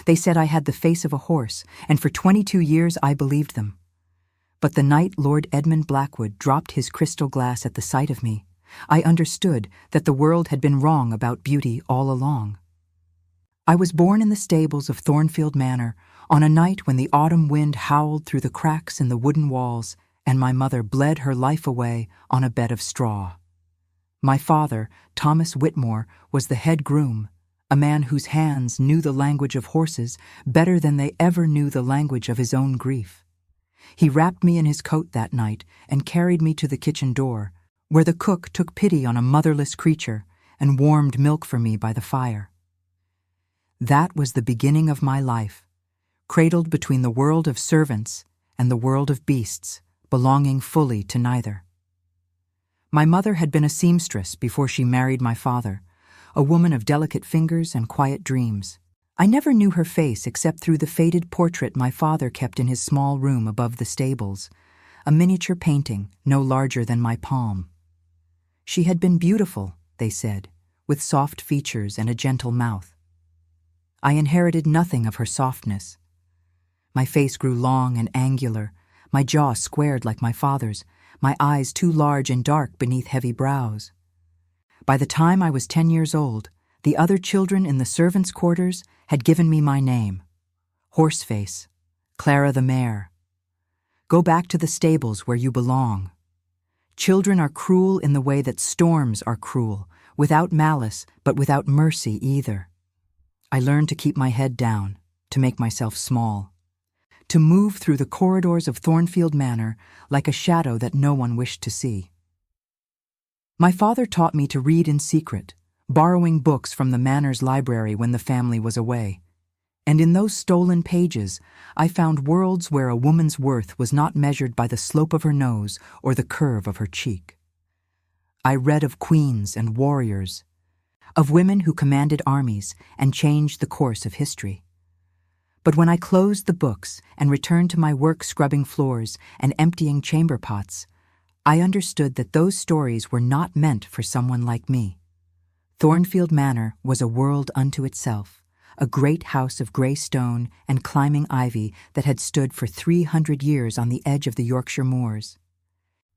They said I had the face of a horse, and for 22 years I believed them. But the night Lord Edmund Blackwood dropped his crystal glass at the sight of me, I understood that the world had been wrong about beauty all along. I was born in the stables of Thornfield Manor on a night when the autumn wind howled through the cracks in the wooden walls and my mother bled her life away on a bed of straw. My father, Thomas Whitmore, was the head groom, a man whose hands knew the language of horses better than they ever knew the language of his own grief. He wrapped me in his coat that night and carried me to the kitchen door, where the cook took pity on a motherless creature and warmed milk for me by the fire. That was the beginning of my life, cradled between the world of servants and the world of beasts, belonging fully to neither. My mother had been a seamstress before she married my father, a woman of delicate fingers and quiet dreams. I never knew her face except through the faded portrait my father kept in his small room above the stables, a miniature painting no larger than my palm. She had been beautiful, they said, with soft features and a gentle mouth. I inherited nothing of her softness. My face grew long and angular, my jaw squared like my father's, my eyes too large and dark beneath heavy brows. By the time I was 10 years old, the other children in the servants' quarters had given me my name, Horseface, Clara the mare. Go back to the stables where you belong. Children are cruel in the way that storms are cruel, without malice, but without mercy either. I learned to keep my head down, to make myself small, to move through the corridors of Thornfield Manor like a shadow that no one wished to see. My father taught me to read in secret, borrowing books from the manor's library when the family was away. And in those stolen pages, I found worlds where a woman's worth was not measured by the slope of her nose or the curve of her cheek. I read of queens and warriors, of women who commanded armies and changed the course of history. But when I closed the books and returned to my work scrubbing floors and emptying chamber pots, I understood that those stories were not meant for someone like me. Thornfield Manor was a world unto itself, a great house of grey stone and climbing ivy that had stood for 300 years on the edge of the Yorkshire moors.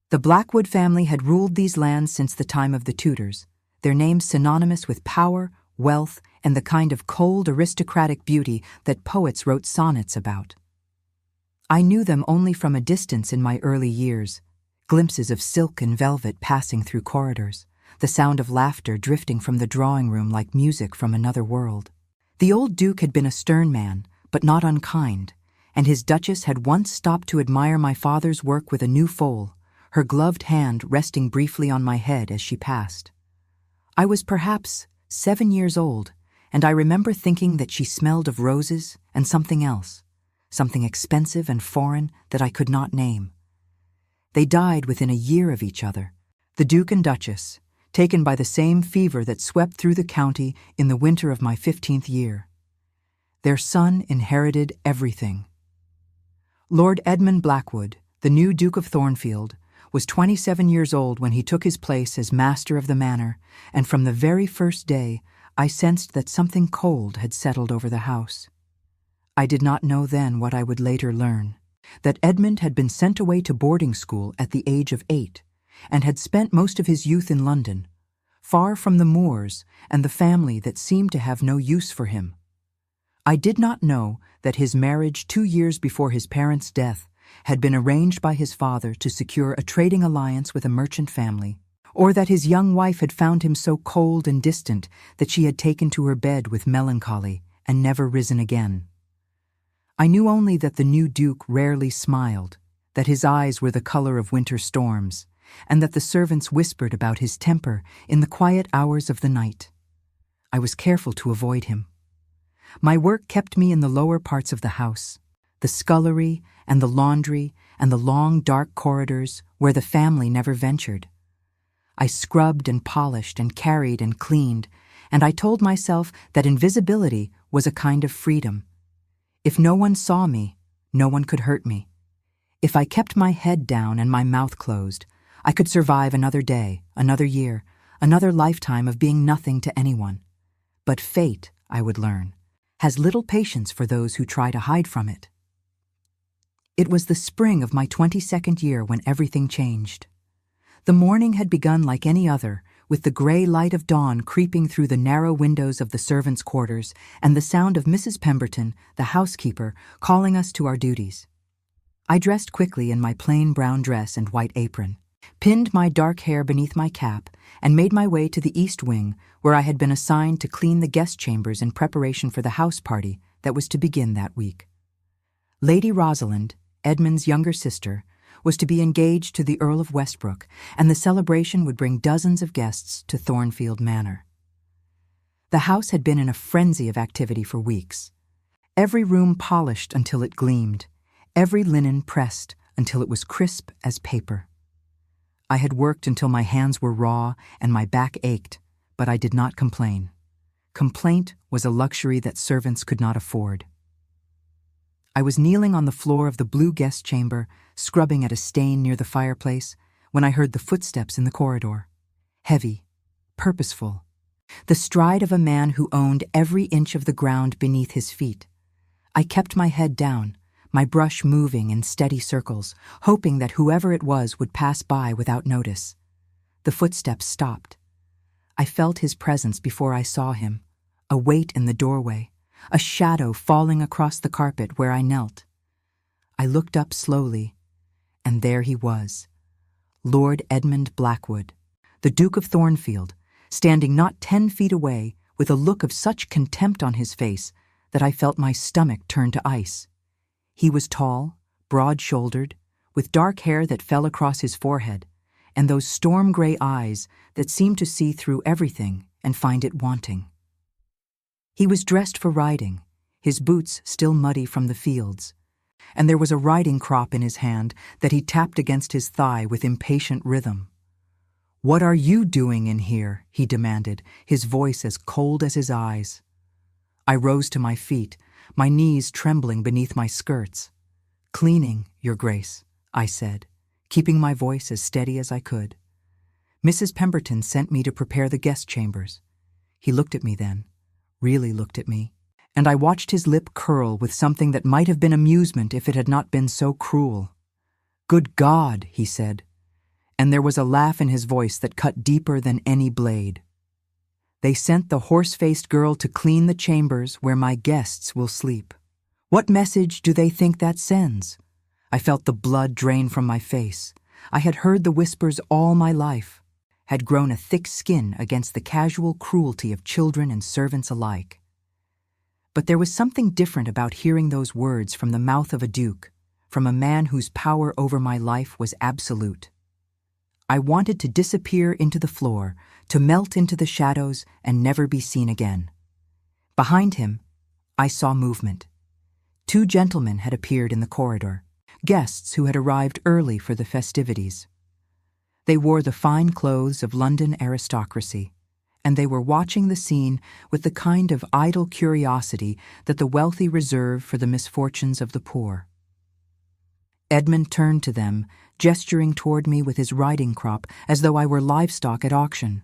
The Blackwood family had ruled these lands since the time of the Tudors, their names synonymous with power, wealth, and the kind of cold aristocratic beauty that poets wrote sonnets about. I knew them only from a distance in my early years, glimpses of silk and velvet passing through corridors, the sound of laughter drifting from the drawing room like music from another world. The old Duke had been a stern man, but not unkind, and his Duchess had once stopped to admire my father's work with a new foal, her gloved hand resting briefly on my head as she passed. I was perhaps 7 years old, and I remember thinking that she smelled of roses and something else, something expensive and foreign that I could not name. They died within a year of each other, the Duke and Duchess, taken by the same fever that swept through the county in the winter of my 15th year. Their son inherited everything. Lord Edmund Blackwood, the new Duke of Thornfield, was 27 years old when he took his place as master of the manor, and from the very first day I sensed that something cold had settled over the house. I did not know then what I would later learn, that Edmund had been sent away to boarding school at the age of 8, and had spent most of his youth in London, far from the moors and the family that seemed to have no use for him. I did not know that his marriage 2 years before his parents' death had been arranged by his father to secure a trading alliance with a merchant family, or that his young wife had found him so cold and distant that she had taken to her bed with melancholy and never risen again. I knew only that the new Duke rarely smiled, that his eyes were the color of winter storms, and that the servants whispered about his temper in the quiet hours of the night. I was careful to avoid him. My work kept me in the lower parts of the house, the scullery and the laundry and the long dark corridors where the family never ventured. I scrubbed and polished and carried and cleaned, and I told myself that invisibility was a kind of freedom. If no one saw me, no one could hurt me. If I kept my head down and my mouth closed, I could survive another day, another year, another lifetime of being nothing to anyone. But fate, I would learn, has little patience for those who try to hide from it. It was the spring of my 22nd year when everything changed. The morning had begun like any other, with the gray light of dawn creeping through the narrow windows of the servants' quarters and the sound of Mrs. Pemberton, the housekeeper, calling us to our duties. I dressed quickly in my plain brown dress and white apron, pinned my dark hair beneath my cap, and made my way to the east wing, where I had been assigned to clean the guest chambers in preparation for the house party that was to begin that week. Lady Rosalind, Edmund's younger sister, was to be engaged to the Earl of Westbrook, and the celebration would bring dozens of guests to Thornfield Manor. The house had been in a frenzy of activity for weeks. Every room polished until it gleamed, every linen pressed until it was crisp as paper. I had worked until my hands were raw and my back ached, but I did not complain. Complaint was a luxury that servants could not afford. I was kneeling on the floor of the blue guest chamber, scrubbing at a stain near the fireplace, when I heard the footsteps in the corridor. Heavy, purposeful, the stride of a man who owned every inch of the ground beneath his feet. I kept my head down, my brush moving in steady circles, hoping that whoever it was would pass by without notice. The footsteps stopped. I felt his presence before I saw him, a weight in the doorway, a shadow falling across the carpet where I knelt. I looked up slowly, and there he was, Lord Edmund Blackwood, the Duke of Thornfield, standing not 10 feet away with a look of such contempt on his face that I felt my stomach turn to ice. He was tall, broad-shouldered, with dark hair that fell across his forehead, and those storm-gray eyes that seemed to see through everything and find it wanting. He was dressed for riding, his boots still muddy from the fields, and there was a riding crop in his hand that he tapped against his thigh with impatient rhythm. "What are you doing in here?" he demanded, his voice as cold as his eyes. I rose to my feet, my knees trembling beneath my skirts. "Cleaning, Your Grace," I said, keeping my voice as steady as I could. "Mrs. Pemberton sent me to prepare the guest chambers." He looked at me then, really looked at me, and I watched his lip curl with something that might have been amusement if it had not been so cruel. "Good God," he said, and there was a laugh in his voice that cut deeper than any blade. "They sent the horse-faced girl to clean the chambers where my guests will sleep. What message do they think that sends?" I felt the blood drain from my face. I had heard the whispers all my life, had grown a thick skin against the casual cruelty of children and servants alike. But there was something different about hearing those words from the mouth of a duke, from a man whose power over my life was absolute. I wanted to disappear into the floor, to melt into the shadows and never be seen again. Behind him, I saw movement. 2 gentlemen had appeared in the corridor, guests who had arrived early for the festivities. They wore the fine clothes of London aristocracy, and they were watching the scene with the kind of idle curiosity that the wealthy reserve for the misfortunes of the poor. Edmund turned to them, gesturing toward me with his riding crop as though I were livestock at auction.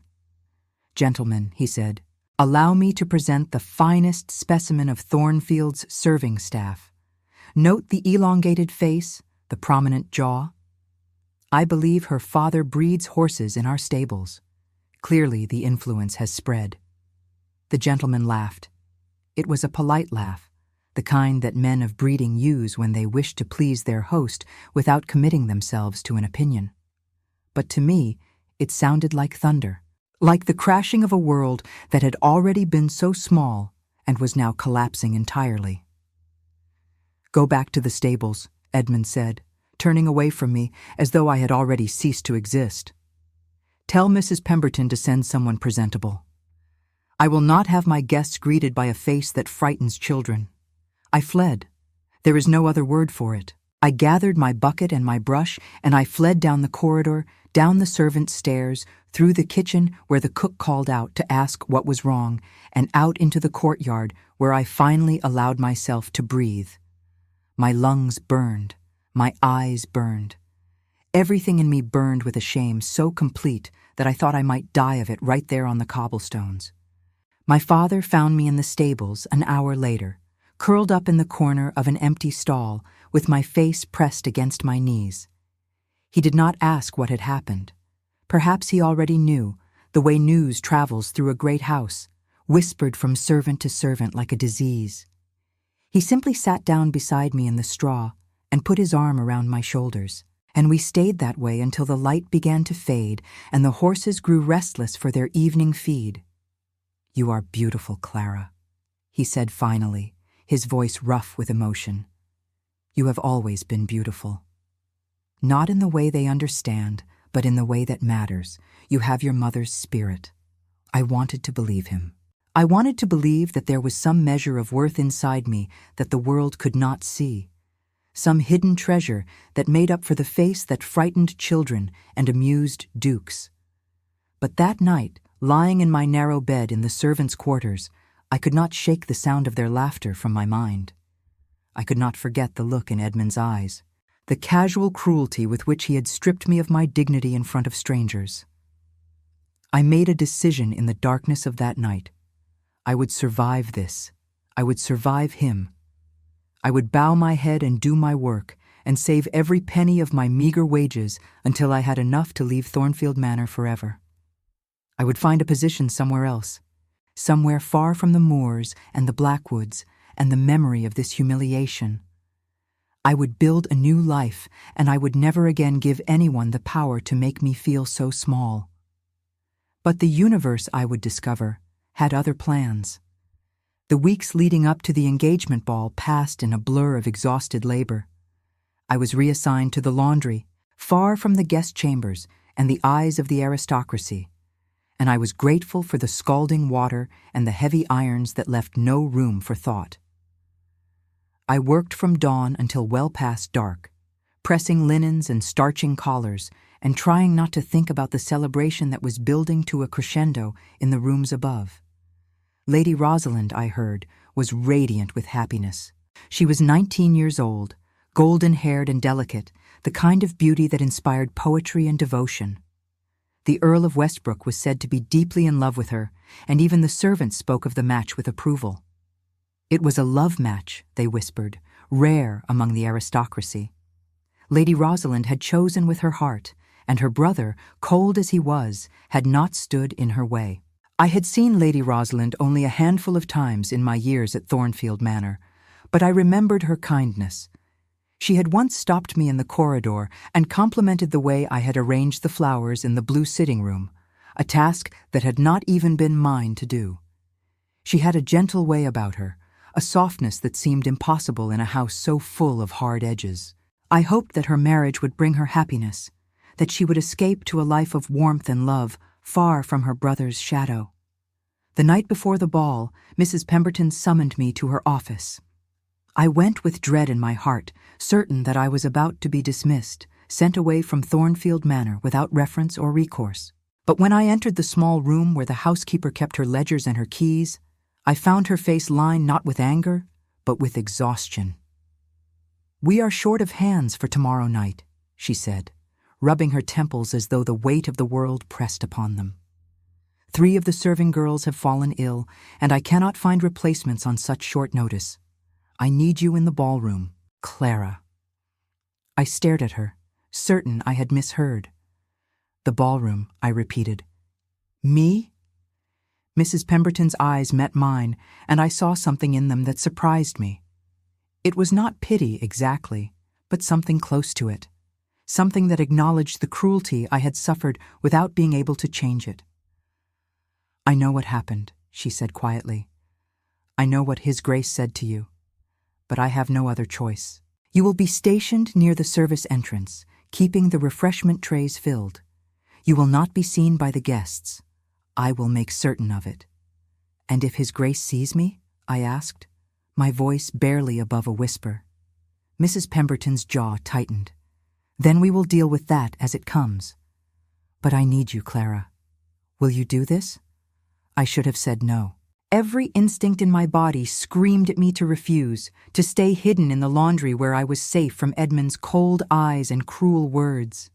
"Gentlemen," he said, "allow me to present the finest specimen of Thornfield's serving staff. Note the elongated face, the prominent jaw. I believe her father breeds horses in our stables. Clearly the influence has spread." The gentleman laughed. It was a polite laugh, the kind that men of breeding use when they wish to please their host without committing themselves to an opinion. But to me, it sounded like thunder, like the crashing of a world that had already been so small and was now collapsing entirely. "Go back to the stables," Edmund said, turning away from me as though I had already ceased to exist. "Tell Mrs. Pemberton to send someone presentable. I will not have my guests greeted by a face that frightens children." I fled. There is no other word for it. I gathered my bucket and my brush, and I fled down the corridor, down the servants' stairs, through the kitchen where the cook called out to ask what was wrong, and out into the courtyard where I finally allowed myself to breathe. My lungs burned. My eyes burned. Everything in me burned with a shame so complete that I thought I might die of it right there on the cobblestones. My father found me in the stables an hour later, curled up in the corner of an empty stall with my face pressed against my knees. He did not ask what had happened. Perhaps he already knew, the way news travels through a great house, whispered from servant to servant like a disease. He simply sat down beside me in the straw and put his arm around my shoulders, and we stayed that way until the light began to fade and the horses grew restless for their evening feed. "You are beautiful, Clara," he said finally, his voice rough with emotion. "You have always been beautiful. Not in the way they understand, but in the way that matters. You have your mother's spirit." I wanted to believe him. I wanted to believe that there was some measure of worth inside me that the world could not see, some hidden treasure that made up for the face that frightened children and amused dukes. But that night, lying in my narrow bed in the servants' quarters, I could not shake the sound of their laughter from my mind. I could not forget the look in Edmund's eyes, the casual cruelty with which he had stripped me of my dignity in front of strangers. I made a decision in the darkness of that night. I would survive this. I would survive him. I would bow my head and do my work and save every penny of my meager wages until I had enough to leave Thornfield Manor forever. I would find a position somewhere else, somewhere far from the moors and the Blackwoods and the memory of this humiliation. I would build a new life, and I would never again give anyone the power to make me feel so small. But the universe, I would discover, had other plans. The weeks leading up to the engagement ball passed in a blur of exhausted labor. I was reassigned to the laundry, far from the guest chambers and the eyes of the aristocracy, and I was grateful for the scalding water and the heavy irons that left no room for thought. I worked from dawn until well past dark, pressing linens and starching collars and trying not to think about the celebration that was building to a crescendo in the rooms above. Lady Rosalind, I heard, was radiant with happiness. She was 19 years old, golden-haired and delicate, the kind of beauty that inspired poetry and devotion. The Earl of Westbrook was said to be deeply in love with her, and even the servants spoke of the match with approval. It was a love match, they whispered, rare among the aristocracy. Lady Rosalind had chosen with her heart, and her brother, cold as he was, had not stood in her way. I had seen Lady Rosalind only a handful of times in my years at Thornfield Manor, but I remembered her kindness. She had once stopped me in the corridor and complimented the way I had arranged the flowers in the blue sitting room, a task that had not even been mine to do. She had a gentle way about her, a softness that seemed impossible in a house so full of hard edges. I hoped that her marriage would bring her happiness, that she would escape to a life of warmth and love, far from her brother's shadow. The night before the ball, Mrs. Pemberton summoned me to her office. I went with dread in my heart, certain that I was about to be dismissed, sent away from Thornfield Manor without reference or recourse. But when I entered the small room where the housekeeper kept her ledgers and her keys, I found her face lined not with anger, but with exhaustion. "We are short of hands for tomorrow night," she said, rubbing her temples as though the weight of the world pressed upon them. "3 of the serving girls have fallen ill, and I cannot find replacements on such short notice. I need you in the ballroom, Clara." I stared at her, certain I had misheard. "The ballroom," I repeated. "Me?" Mrs. Pemberton's eyes met mine, and I saw something in them that surprised me. It was not pity exactly, but something close to it, something that acknowledged the cruelty I had suffered without being able to change it. "I know what happened," she said quietly. "I know what His Grace said to you, but I have no other choice. You will be stationed near the service entrance, keeping the refreshment trays filled. You will not be seen by the guests. I will make certain of it." "And if His Grace sees me?" I asked, my voice barely above a whisper. Mrs. Pemberton's jaw tightened. "Then we will deal with that as it comes. But I need you, Clara. Will you do this?" I should have said no. Every instinct in my body screamed at me to refuse, to stay hidden in the laundry where I was safe from Edmund's cold eyes and cruel words.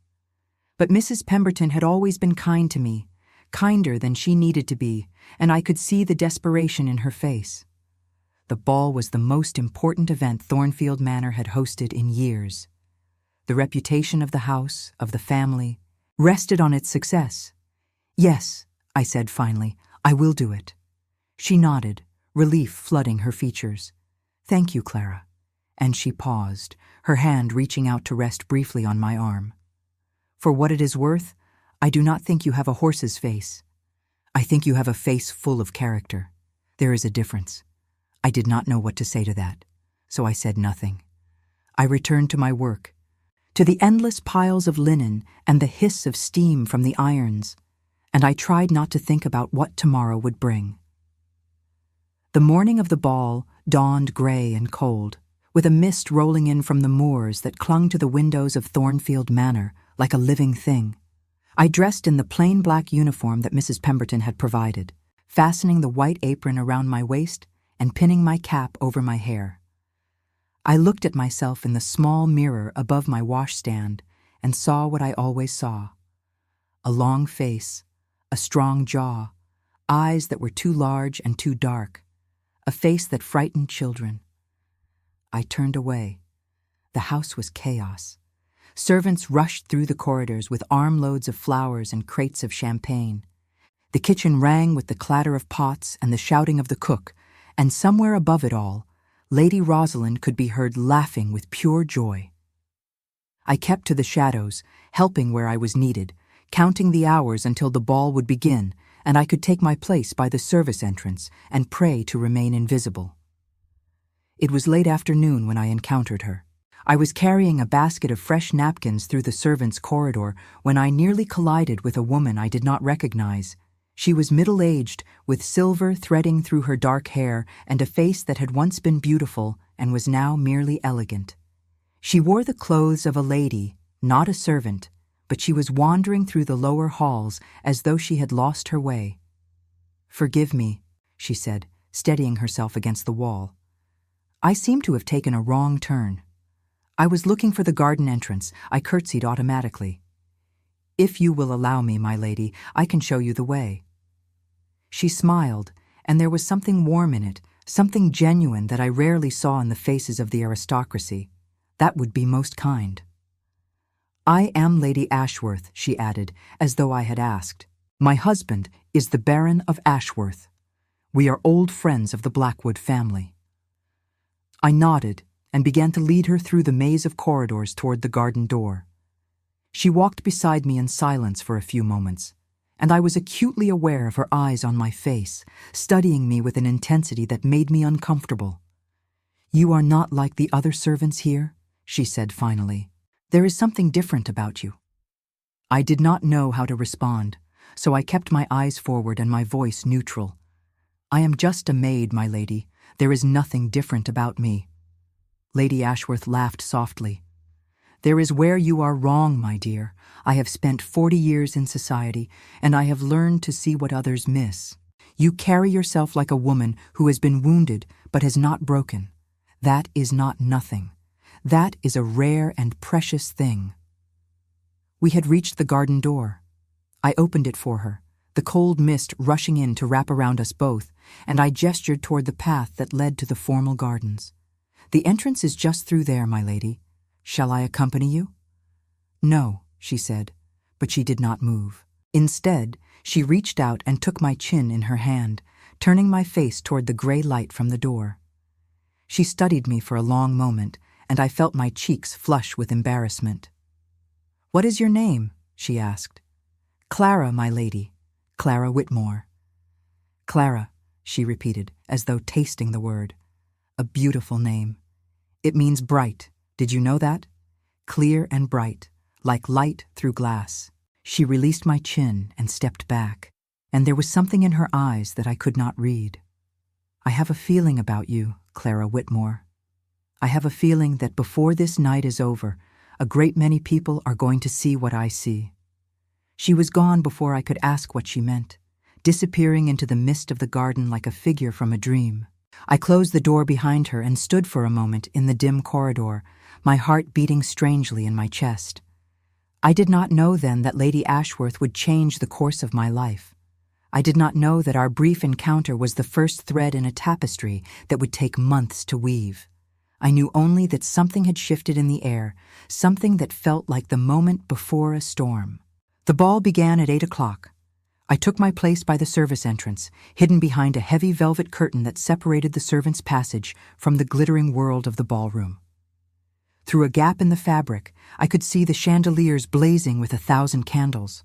But Mrs. Pemberton had always been kind to me, kinder than she needed to be, and I could see the desperation in her face. The ball was the most important event Thornfield Manor had hosted in years. The reputation of the house, of the family, rested on its success. "Yes," I said finally, "I will do it." She nodded, relief flooding her features. "Thank you, Clara." And she paused, her hand reaching out to rest briefly on my arm. "For what it is worth, I do not think you have a horse's face. I think you have a face full of character. There is a difference." I did not know what to say to that, so I said nothing. I returned to my work, to the endless piles of linen and the hiss of steam from the irons, and I tried not to think about what tomorrow would bring. The morning of the ball dawned gray and cold, with a mist rolling in from the moors that clung to the windows of Thornfield Manor like a living thing. I dressed in the plain black uniform that Mrs. Pemberton had provided, fastening the white apron around my waist and pinning my cap over my hair. I looked at myself in the small mirror above my washstand and saw what I always saw: a long face, a strong jaw, eyes that were too large and too dark, a face that frightened children. I turned away. The house was chaos. Servants rushed through the corridors with armloads of flowers and crates of champagne. The kitchen rang with the clatter of pots and the shouting of the cook, and somewhere above it all, Lady Rosalind could be heard laughing with pure joy. I kept to the shadows, helping where I was needed, counting the hours until the ball would begin, and I could take my place by the service entrance and pray to remain invisible. It was late afternoon when I encountered her. I was carrying a basket of fresh napkins through the servants' corridor when I nearly collided with a woman I did not recognize. She was middle-aged, with silver threading through her dark hair and a face that had once been beautiful and was now merely elegant. She wore the clothes of a lady, not a servant, but she was wandering through the lower halls as though she had lost her way. "Forgive me," she said, steadying herself against the wall. "I seem to have taken a wrong turn. I was looking for the garden entrance. I curtsied automatically. If you will allow me, my lady, I can show you the way." She smiled, and there was something warm in it, something genuine that I rarely saw in the faces of the aristocracy. That would be most kind. "I am Lady Ashworth," she added, as though I had asked. "My husband is the Baron of Ashworth. We are old friends of the Blackwood family." I nodded and began to lead her through the maze of corridors toward the garden door. She walked beside me in silence for a few moments, and I was acutely aware of her eyes on my face, studying me with an intensity that made me uncomfortable. "You are not like the other servants here," she said finally. "There is something different about you." I did not know how to respond, so I kept my eyes forward and my voice neutral. "I am just a maid, my lady. There is nothing different about me." Lady Ashworth laughed softly. "There is where you are wrong, my dear. I have spent 40 years in society, and I have learned to see what others miss. You carry yourself like a woman who has been wounded but has not broken. That is not nothing. That is a rare and precious thing." We had reached the garden door. I opened it for her, the cold mist rushing in to wrap around us both, and I gestured toward the path that led to the formal gardens. "The entrance is just through there, my lady. Shall I accompany you?" "No," she said, but she did not move. Instead, she reached out and took my chin in her hand, turning my face toward the gray light from the door. She studied me for a long moment, and I felt my cheeks flush with embarrassment. "What is your name?" she asked. "Clara, my lady. Clara Whitmore." "Clara," she repeated, as though tasting the word. "A beautiful name. It means bright. Did you know that? Clear and bright, like light through glass." She released my chin and stepped back, and there was something in her eyes that I could not read. "I have a feeling about you, Clara Whitmore. I have a feeling that before this night is over, a great many people are going to see what I see." She was gone before I could ask what she meant, disappearing into the mist of the garden like a figure from a dream. I closed the door behind her and stood for a moment in the dim corridor, my heart beating strangely in my chest. I did not know then that Lady Ashworth would change the course of my life. I did not know that our brief encounter was the first thread in a tapestry that would take months to weave. I knew only that something had shifted in the air, something that felt like the moment before a storm. The ball began at 8 o'clock. I took my place by the service entrance, hidden behind a heavy velvet curtain that separated the servants' passage from the glittering world of the ballroom. Through a gap in the fabric, I could see the chandeliers blazing with 1,000 candles,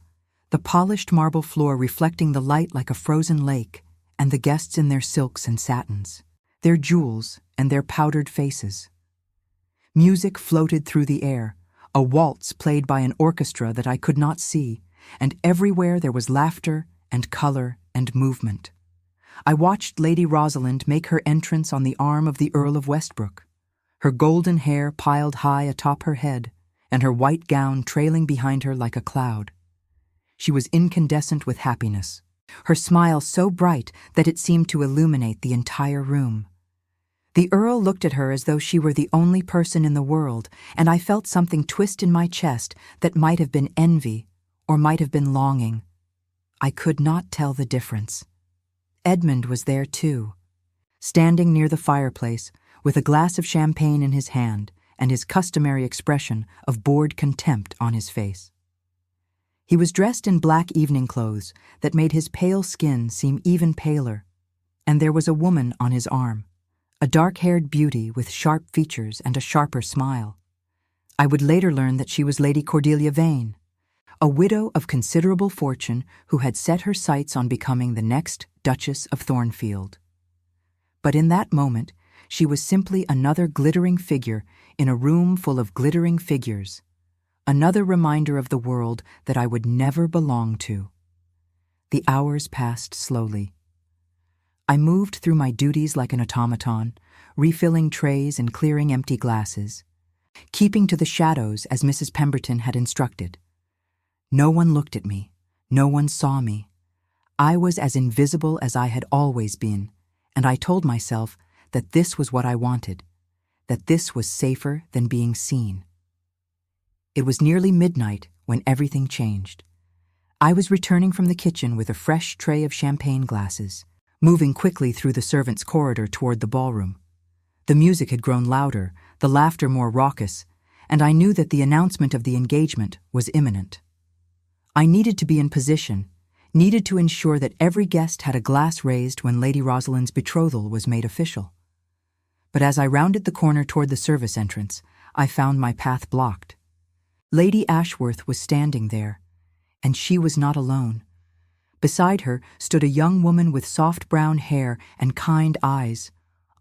the polished marble floor reflecting the light like a frozen lake, and the guests in their silks and satins, their jewels and their powdered faces. Music floated through the air, a waltz played by an orchestra that I could not see, and everywhere there was laughter and color and movement. I watched Lady Rosalind make her entrance on the arm of the Earl of Westbrook, her golden hair piled high atop her head, and her white gown trailing behind her like a cloud. She was incandescent with happiness, her smile so bright that it seemed to illuminate the entire room. The Earl looked at her as though she were the only person in the world, and I felt something twist in my chest that might have been envy or might have been longing. I could not tell the difference. Edmund was there too, standing near the fireplace with a glass of champagne in his hand and his customary expression of bored contempt on his face. He was dressed in black evening clothes that made his pale skin seem even paler, and there was a woman on his arm, a dark-haired beauty with sharp features and a sharper smile. I would later learn that she was Lady Cordelia Vane, a widow of considerable fortune who had set her sights on becoming the next Duchess of Thornfield. But in that moment, she was simply another glittering figure in a room full of glittering figures, another reminder of the world that I would never belong to. The hours passed slowly. I moved through my duties like an automaton, refilling trays and clearing empty glasses, keeping to the shadows as Mrs. Pemberton had instructed. No one looked at me. No one saw me. I was as invisible as I had always been, and I told myself that this was what I wanted, that this was safer than being seen. It was nearly midnight when everything changed. I was returning from the kitchen with a fresh tray of champagne glasses, moving quickly through the servants' corridor toward the ballroom. The music had grown louder, the laughter more raucous, and I knew that the announcement of the engagement was imminent. I needed to be in position, needed to ensure that every guest had a glass raised when Lady Rosalind's betrothal was made official. But as I rounded the corner toward the service entrance, I found my path blocked. Lady Ashworth was standing there, and she was not alone. Beside her stood a young woman with soft brown hair and kind eyes,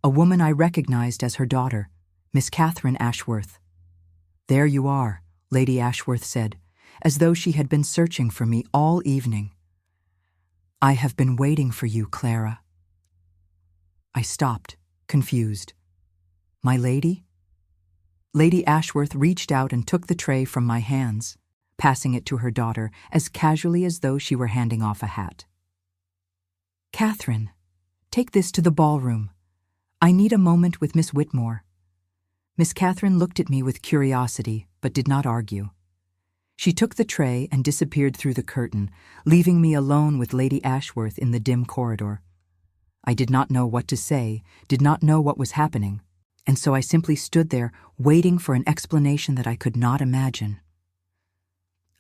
a woman I recognized as her daughter, Miss Catherine Ashworth. "There you are," Lady Ashworth said, as though she had been searching for me all evening. "I have been waiting for you, Clara." I stopped, confused. "My lady?" Lady Ashworth reached out and took the tray from my hands, passing it to her daughter as casually as though she were handing off a hat. "Catherine, take this to the ballroom. I need a moment with Miss Whitmore." Miss Catherine looked at me with curiosity, but did not argue. She took the tray and disappeared through the curtain, leaving me alone with Lady Ashworth in the dim corridor. I did not know what to say, did not know what was happening, and so I simply stood there waiting for an explanation that I could not imagine.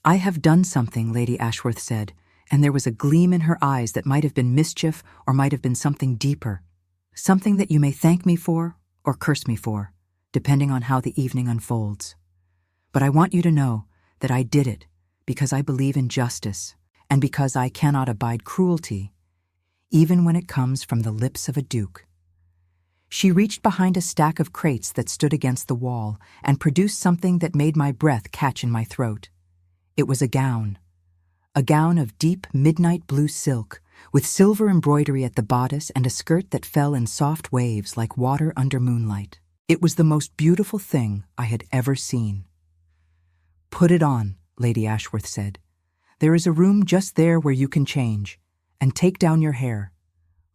"I have done something," Lady Ashworth said, and there was a gleam in her eyes that might have been mischief or might have been something deeper, something that you may thank me for or curse me for, depending on how the evening unfolds. But I want you to know that I did it because I believe in justice and because I cannot abide cruelty, even when it comes from the lips of a duke. She reached behind a stack of crates that stood against the wall and produced something that made my breath catch in my throat. It was a gown of deep midnight blue silk, with silver embroidery at the bodice and a skirt that fell in soft waves like water under moonlight. It was the most beautiful thing I had ever seen. "Put it on," Lady Ashworth said. "There is a room just there where you can change, and take down your hair.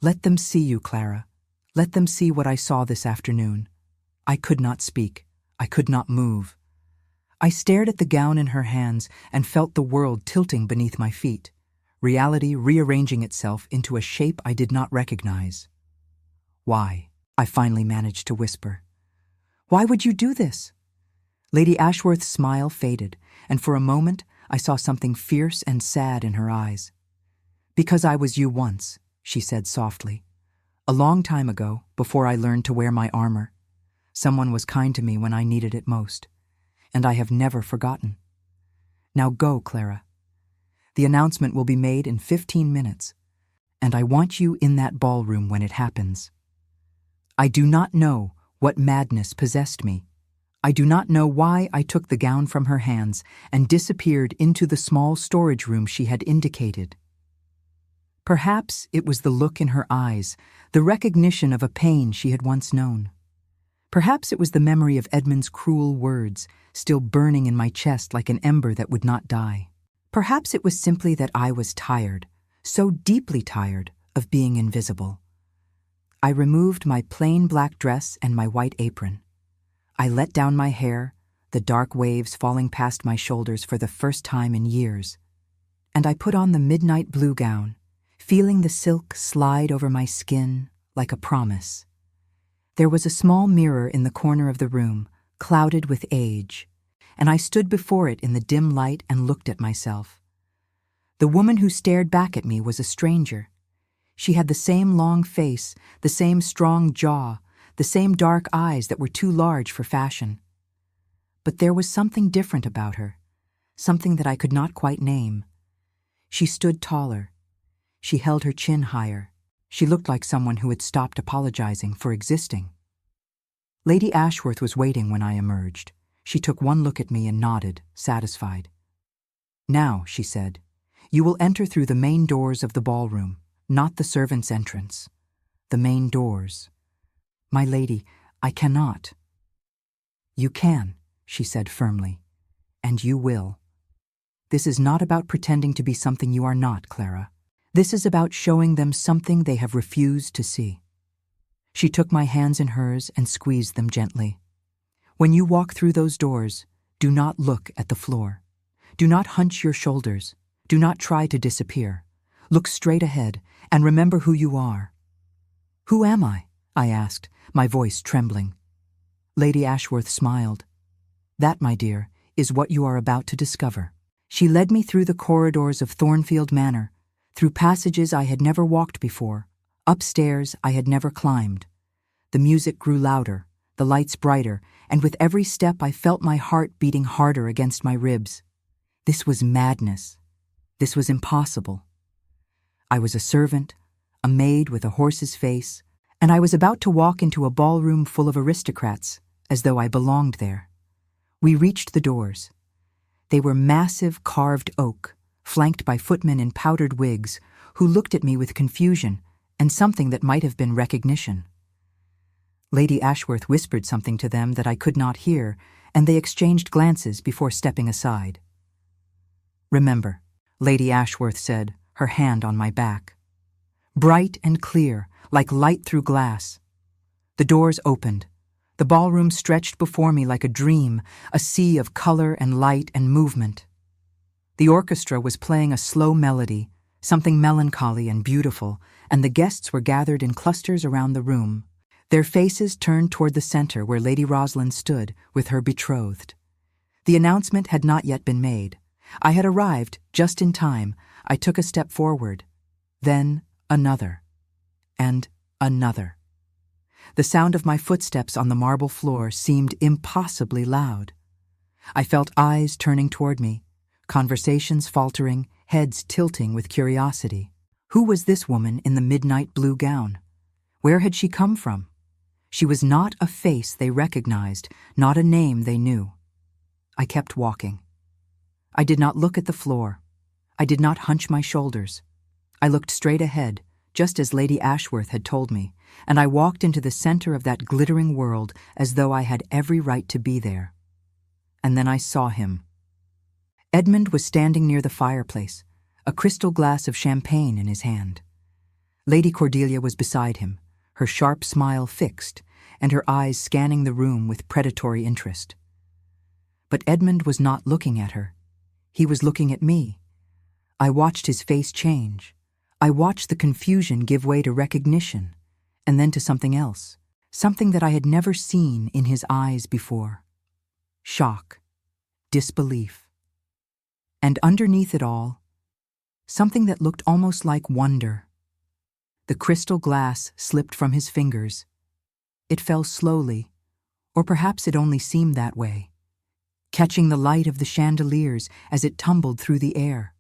Let them see you, Clara. Let them see what I saw this afternoon." I could not speak. I could not move. I stared at the gown in her hands and felt the world tilting beneath my feet. reality rearranging itself into a shape I did not recognize. "Why?" I finally managed to whisper. "Why would you do this?" Lady Ashworth's smile faded, and for a moment I saw something fierce and sad in her eyes. "Because I was you once," she said softly. "A long time ago, before I learned to wear my armor. Someone was kind to me when I needed it most, and I have never forgotten. Now go, Clara. The announcement will be made in 15 minutes, and I want you in that ballroom when it happens. I do not know what madness possessed me. I do not know why I took the gown from her hands and disappeared into the small storage room she had indicated. Perhaps it was the look in her eyes, the recognition of a pain she had once known. Perhaps it was the memory of Edmund's cruel words, still burning in my chest like an ember that would not die. Perhaps it was simply that I was tired, so deeply tired, of being invisible. I removed my plain black dress and my white apron. I let down my hair, the dark waves falling past my shoulders for the first time in years. And I put on the midnight blue gown, feeling the silk slide over my skin like a promise. There was a small mirror in the corner of the room, clouded with age, and I stood before it in the dim light and looked at myself. The woman who stared back at me was a stranger. She had the same long face, the same strong jaw, the same dark eyes that were too large for fashion. But there was something different about her, something that I could not quite name. She stood taller. She held her chin higher. She looked like someone who had stopped apologizing for existing. Lady Ashworth was waiting when I emerged. She took one look at me and nodded, satisfied. "Now," she said, "you will enter through the main doors of the ballroom, not the servants' entrance. The main doors." "My lady, I cannot." "You can," she said firmly, "and you will. This is not about pretending to be something you are not, Clara. This is about showing them something they have refused to see." She took my hands in hers and squeezed them gently. "When you walk through those doors, do not look at the floor. Do not hunch your shoulders. Do not try to disappear. Look straight ahead and remember who you are." "Who am I?" I asked, my voice trembling. Lady Ashworth smiled. "That, my dear, is what you are about to discover." She led me through the corridors of Thornfield Manor, through passages I had never walked before, upstairs I had never climbed. The music grew louder, the lights brighter, and with every step I felt my heart beating harder against my ribs. This was madness. This was impossible. I was a servant, a maid with a horse's face, and I was about to walk into a ballroom full of aristocrats, as though I belonged there. We reached the doors. They were massive carved oak, flanked by footmen in powdered wigs, who looked at me with confusion and something that might have been recognition. Lady Ashworth whispered something to them that I could not hear, and they exchanged glances before stepping aside. "Remember," Lady Ashworth said, her hand on my back. Bright and clear, like light through glass. The doors opened. The ballroom stretched before me like a dream, a sea of color and light and movement. The orchestra was playing a slow melody, something melancholy and beautiful, and the guests were gathered in clusters around the room, their faces turned toward the center where Lady Rosalind stood with her betrothed. The announcement had not yet been made. I had arrived just in time. I took a step forward, then another, and another. The sound of my footsteps on the marble floor seemed impossibly loud. I felt eyes turning toward me, conversations faltering, heads tilting with curiosity. Who was this woman in the midnight blue gown? Where had she come from? She was not a face they recognized, not a name they knew. I kept walking. I did not look at the floor. I did not hunch my shoulders. I looked straight ahead, just as Lady Ashworth had told me, and I walked into the center of that glittering world as though I had every right to be there. And then I saw him. Edmund was standing near the fireplace, a crystal glass of champagne in his hand. Lady Cordelia was beside him, her sharp smile fixed, and her eyes scanning the room with predatory interest. But Edmund was not looking at her. He was looking at me. I watched his face change. I watched the confusion give way to recognition, and then to something else, something that I had never seen in his eyes before. Shock, disbelief. And underneath it all, something that looked almost like wonder. The crystal glass slipped from his fingers. It fell slowly, or perhaps it only seemed that way, catching the light of the chandeliers as it tumbled through the air.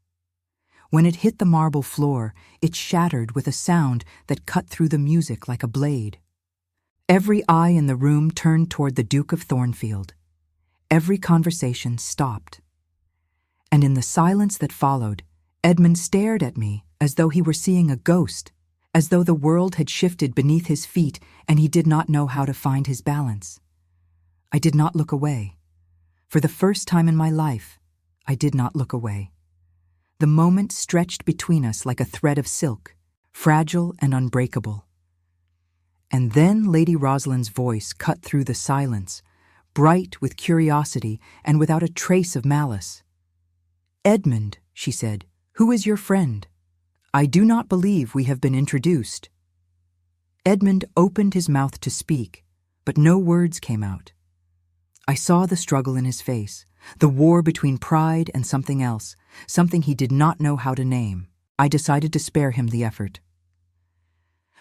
When it hit the marble floor, it shattered with a sound that cut through the music like a blade. Every eye in the room turned toward the Duke of Thornfield. Every conversation stopped. And in the silence that followed, Edmund stared at me as though he were seeing a ghost, as though the world had shifted beneath his feet and he did not know how to find his balance. I did not look away. For the first time in my life, I did not look away. The moment stretched between us like a thread of silk, fragile and unbreakable. And then Lady Rosalind's voice cut through the silence, bright with curiosity and without a trace of malice. "Edmund," she said, "who is your friend? I do not believe we have been introduced." Edmund opened his mouth to speak, but no words came out. I saw the struggle in his face, the war between pride and something else, something he did not know how to name. I decided to spare him the effort.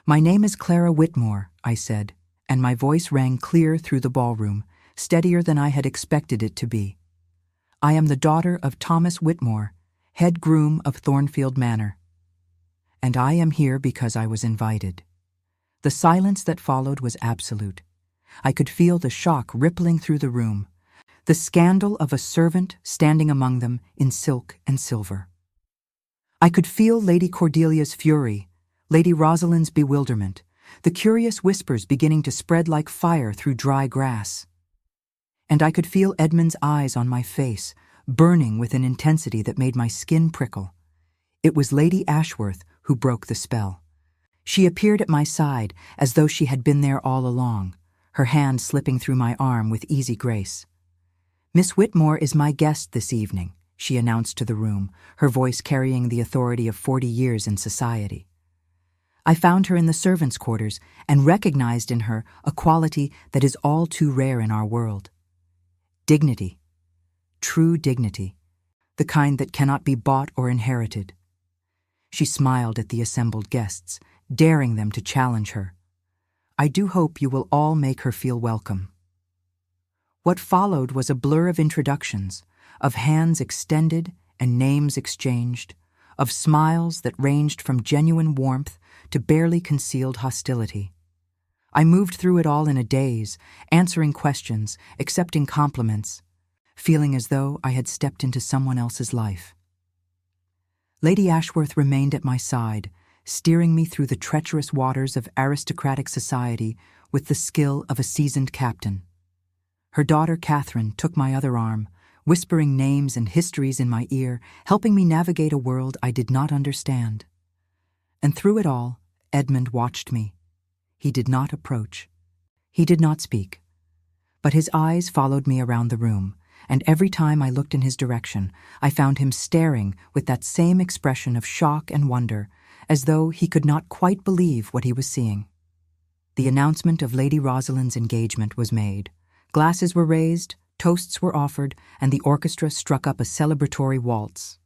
"My name is Clara Whitmore," I said, and my voice rang clear through the ballroom, steadier than I had expected it to be. "I am the daughter of Thomas Whitmore, head groom of Thornfield Manor. And I am here because I was invited." The silence that followed was absolute. I could feel the shock rippling through the room, the scandal of a servant standing among them in silk and silver. I could feel Lady Cordelia's fury, Lady Rosalind's bewilderment, the curious whispers beginning to spread like fire through dry grass. And I could feel Edmund's eyes on my face, burning with an intensity that made my skin prickle. It was Lady Ashworth who broke the spell. She appeared at my side as though she had been there all along, her hand slipping through my arm with easy grace. "Miss Whitmore is my guest this evening," she announced to the room, her voice carrying the authority of 40 years in society. I found her in the servants' quarters and recognized in her a quality that is all too rare in our world. Dignity. True dignity. The kind that cannot be bought or inherited. She smiled at the assembled guests, daring them to challenge her. "I do hope you will all make her feel welcome." What followed was a blur of introductions, of hands extended and names exchanged, of smiles that ranged from genuine warmth to barely concealed hostility. I moved through it all in a daze, answering questions, accepting compliments, feeling as though I had stepped into someone else's life. Lady Ashworth remained at my side, steering me through the treacherous waters of aristocratic society with the skill of a seasoned captain. Her daughter Catherine took my other arm, whispering names and histories in my ear, helping me navigate a world I did not understand. And through it all, Edmund watched me. He did not approach. He did not speak. But his eyes followed me around the room, and every time I looked in his direction, I found him staring with that same expression of shock and wonder, as though he could not quite believe what he was seeing. The announcement of Lady Rosalind's engagement was made. Glasses were raised, toasts were offered, and the orchestra struck up a celebratory waltz.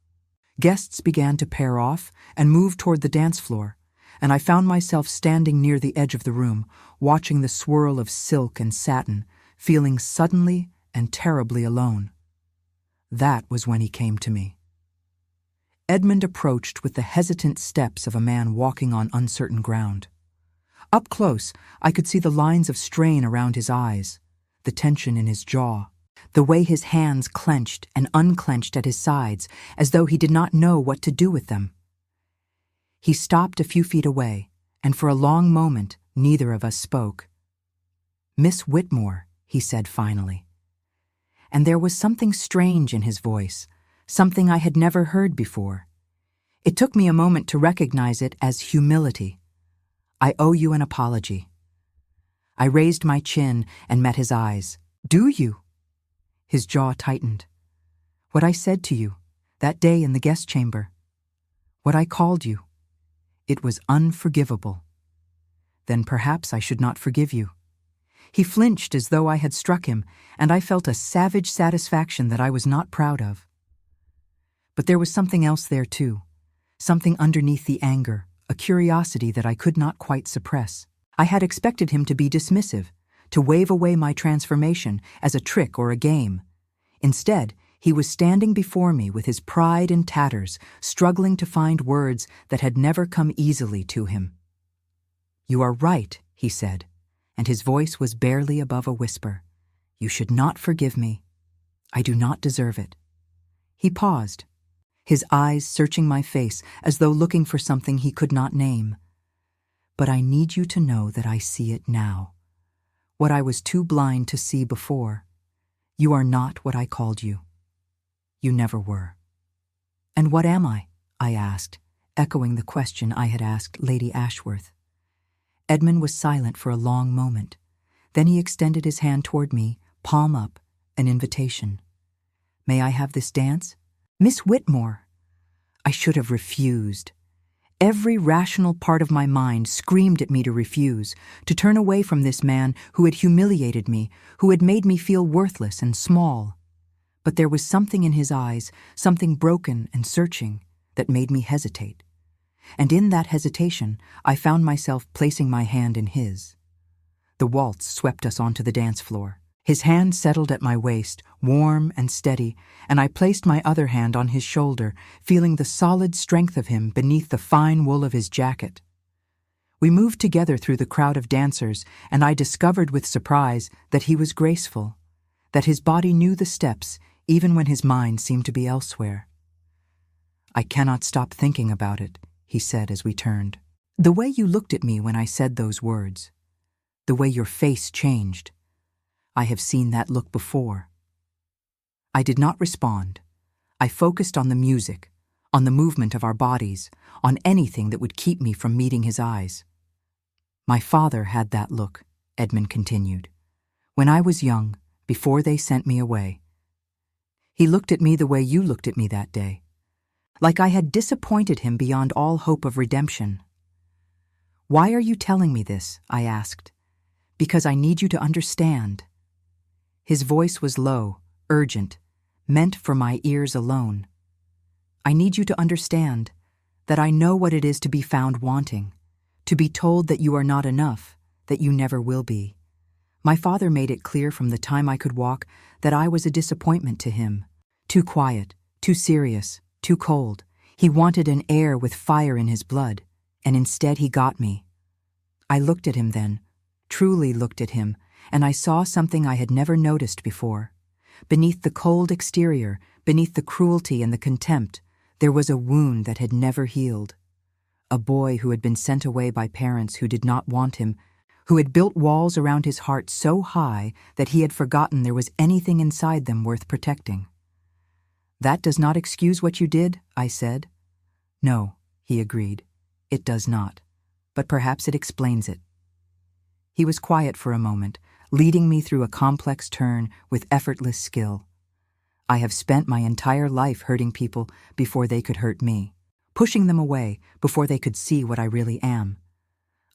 Guests began to pair off and move toward the dance floor, and I found myself standing near the edge of the room, watching the swirl of silk and satin, feeling suddenly and terribly alone. That was when he came to me. Edmund approached with the hesitant steps of a man walking on uncertain ground. Up close, I could see the lines of strain around his eyes, the tension in his jaw, the way his hands clenched and unclenched at his sides as though he did not know what to do with them. He stopped a few feet away, and for a long moment neither of us spoke. "Miss Whitmore," he said finally. And there was something strange in his voice, something I had never heard before. It took me a moment to recognize it as humility. "I owe you an apology." I raised my chin and met his eyes. "Do you?" His jaw tightened. "What I said to you, that day in the guest chamber, What I called you. It was unforgivable. Then perhaps I should not forgive you. He flinched as though I had struck him, and I felt a savage satisfaction that I was not proud of. But there was something else there too, something underneath the anger, a curiosity that I could not quite suppress. I had expected him to be dismissive, to wave away my transformation as a trick or a game. Instead, he was standing before me with his pride in tatters, struggling to find words that had never come easily to him. "You are right," he said, and his voice was barely above a whisper. "You should not forgive me. I do not deserve it." He paused, his eyes searching my face as though looking for something he could not name. "But I need you to know that I see it now. What I was too blind to see before. You are not what I called you. You never were." "And what am I?" I asked, echoing the question I had asked Lady Ashworth. Edmund was silent for a long moment. Then he extended his hand toward me, palm up, an invitation. "May I have this dance?" "Miss Whitmore!" I should have refused. Every rational part of my mind screamed at me to refuse, to turn away from this man who had humiliated me, who had made me feel worthless and small. But there was something in his eyes, something broken and searching, that made me hesitate. And in that hesitation, I found myself placing my hand in his. The waltz swept us onto the dance floor. His hand settled at my waist, warm and steady, and I placed my other hand on his shoulder, feeling the solid strength of him beneath the fine wool of his jacket. We moved together through the crowd of dancers, and I discovered with surprise that he was graceful, that his body knew the steps even when his mind seemed to be elsewhere. "I cannot stop thinking about it," he said as we turned. "The way you looked at me when I said those words, the way your face changed. I have seen that look before." I did not respond. I focused on the music, on the movement of our bodies, on anything that would keep me from meeting his eyes. "My father had that look," Edmund continued, "when I was young, before they sent me away. He looked at me the way you looked at me that day, like I had disappointed him beyond all hope of redemption." "Why are you telling me this?" I asked. "Because I need you to understand." His voice was low, urgent, meant for my ears alone. "I need you to understand that I know what it is to be found wanting, to be told that you are not enough, that you never will be. My father made it clear from the time I could walk that I was a disappointment to him, too quiet, too serious, too cold. He wanted an air with fire in his blood, and instead he got me." I looked at him then, truly looked at him, and I saw something I had never noticed before. Beneath the cold exterior, beneath the cruelty and the contempt, there was a wound that had never healed. A boy who had been sent away by parents who did not want him, who had built walls around his heart so high that he had forgotten there was anything inside them worth protecting. "That does not excuse what you did," I said. "No," he agreed, "it does not, but perhaps it explains it." He was quiet for a moment, leading me through a complex turn with effortless skill. "I have spent my entire life hurting people before they could hurt me, pushing them away before they could see what I really am.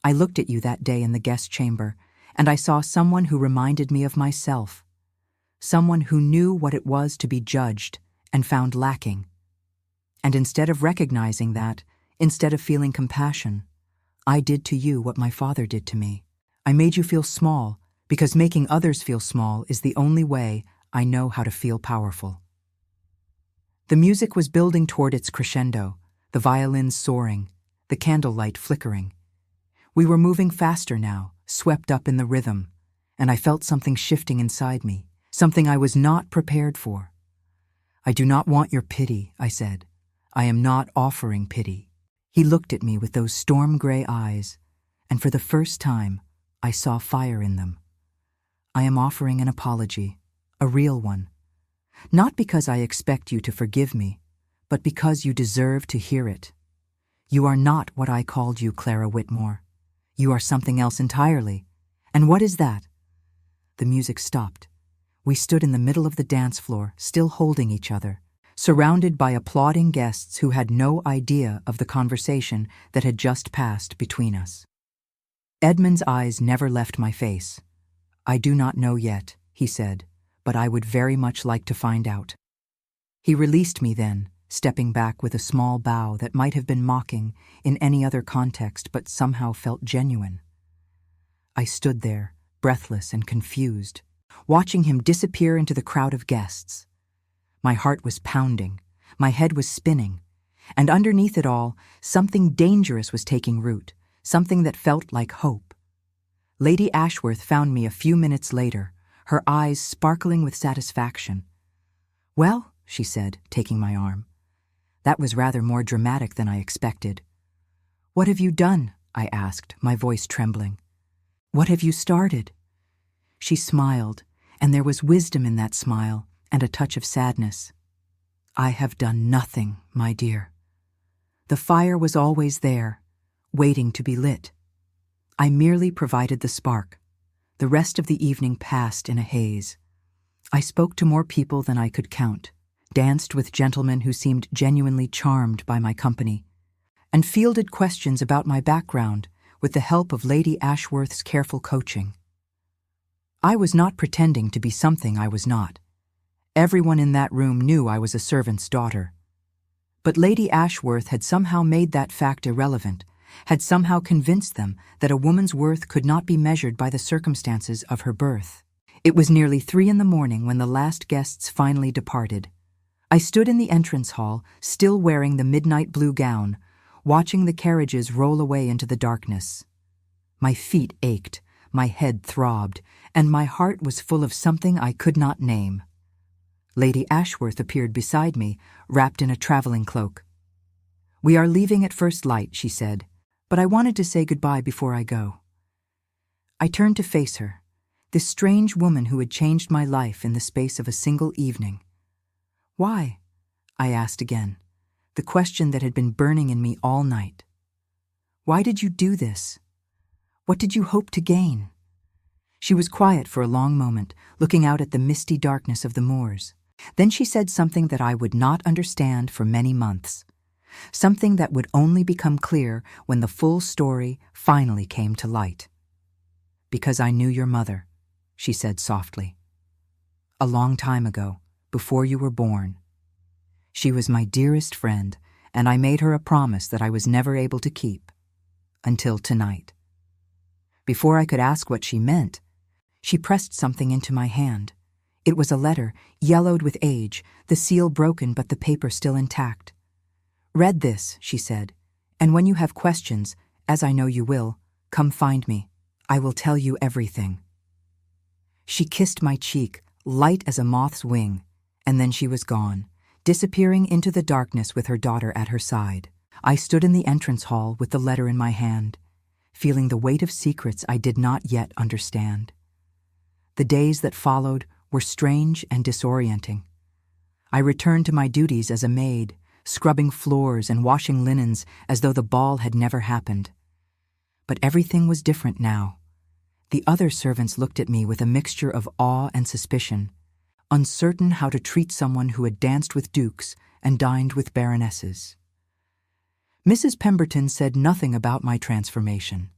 I looked at you that day in the guest chamber, and I saw someone who reminded me of myself, someone who knew what it was to be judged and found lacking. And instead of recognizing that, instead of feeling compassion, I did to you what my father did to me. I made you feel small, because making others feel small is the only way I know how to feel powerful." The music was building toward its crescendo, the violins soaring, the candlelight flickering. We were moving faster now, swept up in the rhythm, and I felt something shifting inside me, something I was not prepared for. "I do not want your pity," I said. "I am not offering pity." He looked at me with those storm-gray eyes, and for the first time, I saw fire in them. "I am offering an apology, a real one. Not because I expect you to forgive me, but because you deserve to hear it. You are not what I called you, Clara Whitmore. You are something else entirely. And what is that?" The music stopped. We stood in the middle of the dance floor, still holding each other, surrounded by applauding guests who had no idea of the conversation that had just passed between us. Edmund's eyes never left my face. "I do not know yet," he said, "but I would very much like to find out." He released me then, stepping back with a small bow that might have been mocking in any other context but somehow felt genuine. I stood there, breathless and confused, watching him disappear into the crowd of guests. My heart was pounding, my head was spinning, and underneath it all, something dangerous was taking root, something that felt like hope. Lady Ashworth found me a few minutes later, her eyes sparkling with satisfaction. "Well," she said, taking my arm. "That was rather more dramatic than I expected." "What have you done?" I asked, my voice trembling. "What have you started?" She smiled, and there was wisdom in that smile and a touch of sadness. "I have done nothing, my dear. The fire was always there, waiting to be lit. I merely provided the spark. The rest of the evening passed in a haze. I spoke to more people than I could count, danced with gentlemen who seemed genuinely charmed by my company, and fielded questions about my background with the help of Lady Ashworth's careful coaching. I was not pretending to be something I was not. Everyone in that room knew I was a servant's daughter. But Lady Ashworth had somehow made that fact irrelevant, had somehow convinced them that a woman's worth could not be measured by the circumstances of her birth. It was nearly 3 a.m. when the last guests finally departed. I stood in the entrance hall, still wearing the midnight blue gown, watching the carriages roll away into the darkness. My feet ached, my head throbbed, and my heart was full of something I could not name. Lady Ashworth appeared beside me, wrapped in a traveling cloak. "We are leaving at first light," she said, "but I wanted to say goodbye before I go." I turned to face her, this strange woman who had changed my life in the space of a single evening. "Why?" I asked again, the question that had been burning in me all night. "Why did you do this? What did you hope to gain?" She was quiet for a long moment, looking out at the misty darkness of the moors. Then she said something that I would not understand for many months, something that would only become clear when the full story finally came to light. "Because I knew your mother," she said softly. "A long time ago, before you were born. She was my dearest friend, and I made her a promise that I was never able to keep. Until tonight." Before I could ask what she meant, she pressed something into my hand. It was a letter, yellowed with age, the seal broken but the paper still intact. "Read this," she said, "and when you have questions, as I know you will, come find me. I will tell you everything." She kissed my cheek, light as a moth's wing, and then she was gone, disappearing into the darkness with her daughter at her side. I stood in the entrance hall with the letter in my hand, feeling the weight of secrets I did not yet understand. The days that followed were strange and disorienting. I returned to my duties as a maid, scrubbing floors and washing linens as though the ball had never happened. But everything was different now. The other servants looked at me with a mixture of awe and suspicion, uncertain how to treat someone who had danced with dukes and dined with baronesses. Mrs. Pemberton said nothing about my transformation,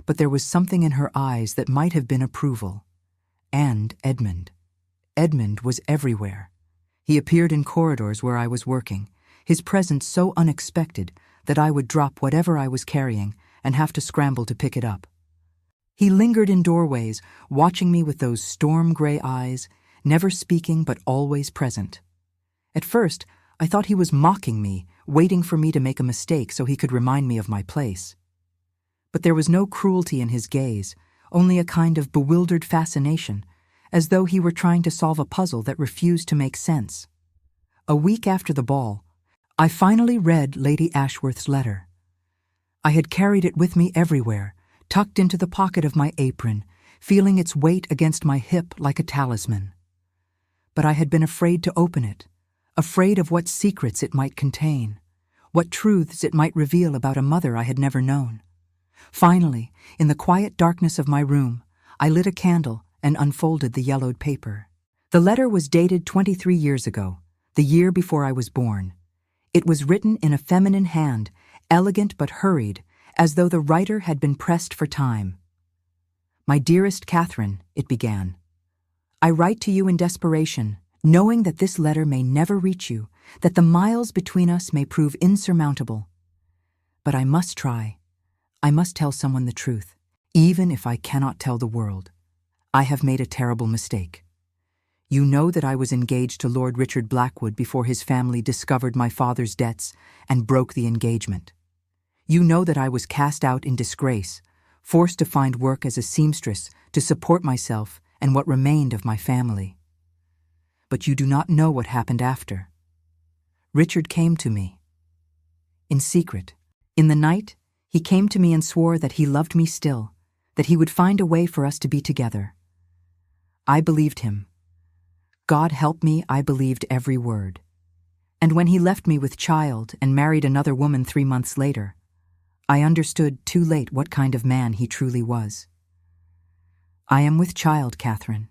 but there was something in her eyes that might have been approval. And Edmund. Edmund was everywhere. He appeared in corridors where I was working, his presence so unexpected that I would drop whatever I was carrying and have to scramble to pick it up. He lingered in doorways, watching me with those storm-gray eyes, never speaking but always present. At first, I thought he was mocking me, waiting for me to make a mistake so he could remind me of my place. But there was no cruelty in his gaze, only a kind of bewildered fascination, as though he were trying to solve a puzzle that refused to make sense. A week after the ball, I finally read Lady Ashworth's letter. I had carried it with me everywhere, tucked into the pocket of my apron, feeling its weight against my hip like a talisman. But I had been afraid to open it, afraid of what secrets it might contain, what truths it might reveal about a mother I had never known. Finally, in the quiet darkness of my room, I lit a candle and unfolded the yellowed paper. The letter was dated 23 years ago, the year before I was born. It was written in a feminine hand, elegant but hurried, as though the writer had been pressed for time. "My dearest Catherine," it began, "I write to you in desperation, knowing that this letter may never reach you, that the miles between us may prove insurmountable. But I must try. I must tell someone the truth, even if I cannot tell the world. I have made a terrible mistake. You know that I was engaged to Lord Richard Blackwood before his family discovered my father's debts and broke the engagement. You know that I was cast out in disgrace, forced to find work as a seamstress to support myself and what remained of my family. But you do not know what happened after. Richard came to me. In secret, in the night, he came to me and swore that he loved me still, that he would find a way for us to be together. I believed him. God help me, I believed every word. And when he left me with child and married another woman 3 months later, I understood too late what kind of man he truly was. I am with child, Catherine,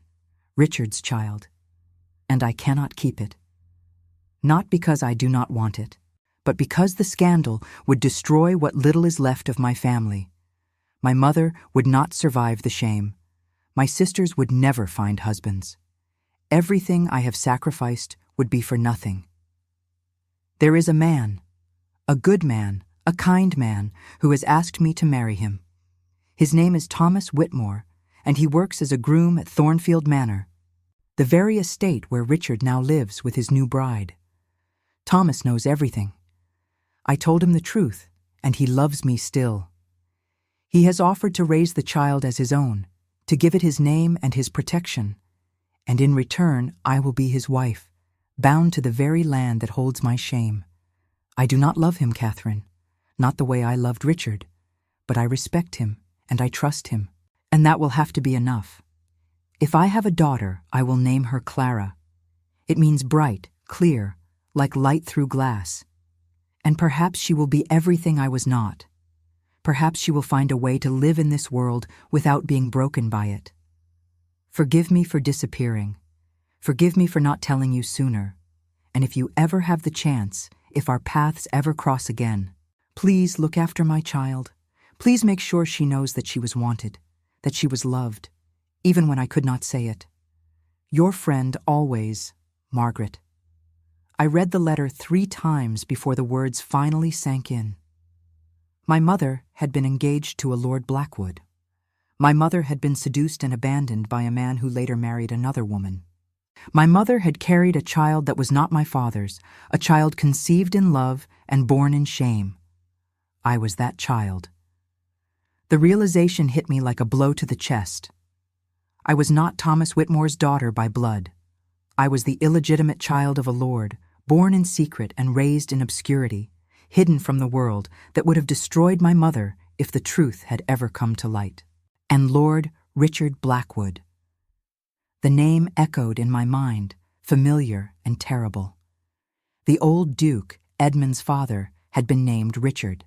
Richard's child, and I cannot keep it. Not because I do not want it, but because the scandal would destroy what little is left of my family. My mother would not survive the shame. My sisters would never find husbands. Everything I have sacrificed would be for nothing. There is a man, a good man, a kind man, who has asked me to marry him. His name is Thomas Whitmore, and he works as a groom at Thornfield Manor, the very estate where Richard now lives with his new bride. Thomas knows everything. I told him the truth, and he loves me still. He has offered to raise the child as his own, to give it his name and his protection, and in return I will be his wife, bound to the very land that holds my shame. I do not love him, Catherine, not the way I loved Richard, but I respect him and I trust him, and that will have to be enough. If I have a daughter, I will name her Clara. It means bright, clear, like light through glass. And perhaps she will be everything I was not. Perhaps she will find a way to live in this world without being broken by it. Forgive me for disappearing. Forgive me for not telling you sooner. And if you ever have the chance, if our paths ever cross again, please look after my child. Please make sure she knows that she was wanted, that she was loved, even when I could not say it. Your friend always, Margaret. I read the letter 3 times before the words finally sank in. My mother had been engaged to a Lord Blackwood. My mother had been seduced and abandoned by a man who later married another woman. My mother had carried a child that was not my father's, a child conceived in love and born in shame. I was that child. The realization hit me like a blow to the chest. I was not Thomas Whitmore's daughter by blood. I was the illegitimate child of a lord, born in secret and raised in obscurity, hidden from the world, that would have destroyed my mother if the truth had ever come to light. And Lord Richard Blackwood. The name echoed in my mind, familiar and terrible. The old Duke, Edmund's father, had been named Richard.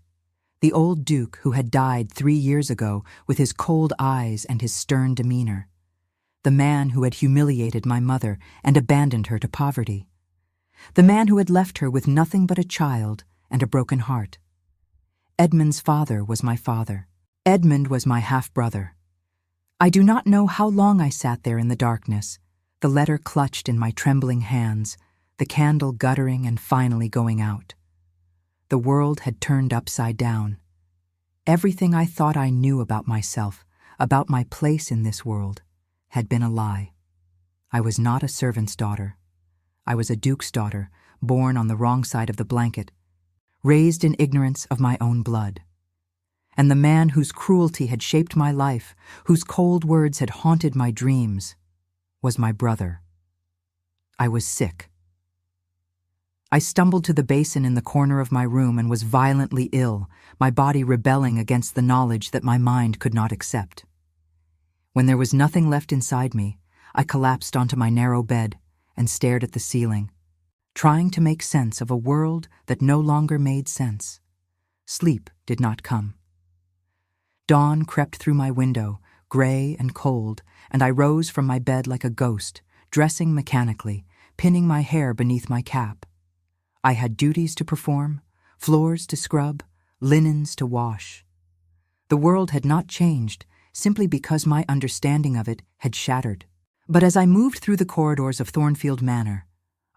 The old Duke who had died 3 years ago with his cold eyes and his stern demeanor. The man who had humiliated my mother and abandoned her to poverty. The man who had left her with nothing but a child and a broken heart. Edmund's father was my father. Edmund was my half-brother. I do not know how long I sat there in the darkness, the letter clutched in my trembling hands, the candle guttering and finally going out. The world had turned upside down. Everything I thought I knew about myself, about my place in this world, had been a lie. I was not a servant's daughter. I was a duke's daughter, born on the wrong side of the blanket, raised in ignorance of my own blood. And the man whose cruelty had shaped my life, whose cold words had haunted my dreams, was my brother. I was sick. I stumbled to the basin in the corner of my room and was violently ill, my body rebelling against the knowledge that my mind could not accept. When there was nothing left inside me, I collapsed onto my narrow bed and stared at the ceiling, trying to make sense of a world that no longer made sense. Sleep did not come. Dawn crept through my window, gray and cold, and I rose from my bed like a ghost, dressing mechanically, pinning my hair beneath my cap. I had duties to perform, floors to scrub, linens to wash. The world had not changed simply because my understanding of it had shattered. But as I moved through the corridors of Thornfield Manor,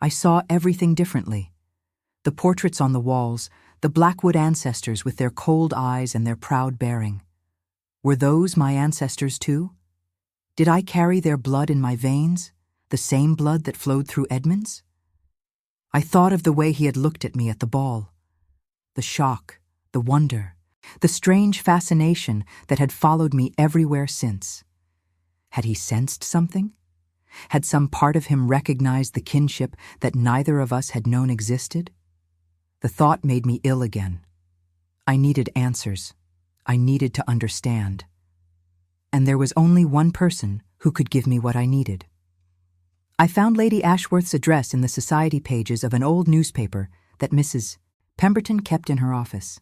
I saw everything differently. The portraits on the walls, the Blackwood ancestors with their cold eyes and their proud bearing. Were those my ancestors too? Did I carry their blood in my veins, the same blood that flowed through Edmund's? I thought of the way he had looked at me at the ball. The shock, the wonder, the strange fascination that had followed me everywhere since. Had he sensed something? Had some part of him recognized the kinship that neither of us had known existed? The thought made me ill again. I needed answers. I needed to understand. And there was only one person who could give me what I needed. I found Lady Ashworth's address in the society pages of an old newspaper that Mrs. Pemberton kept in her office.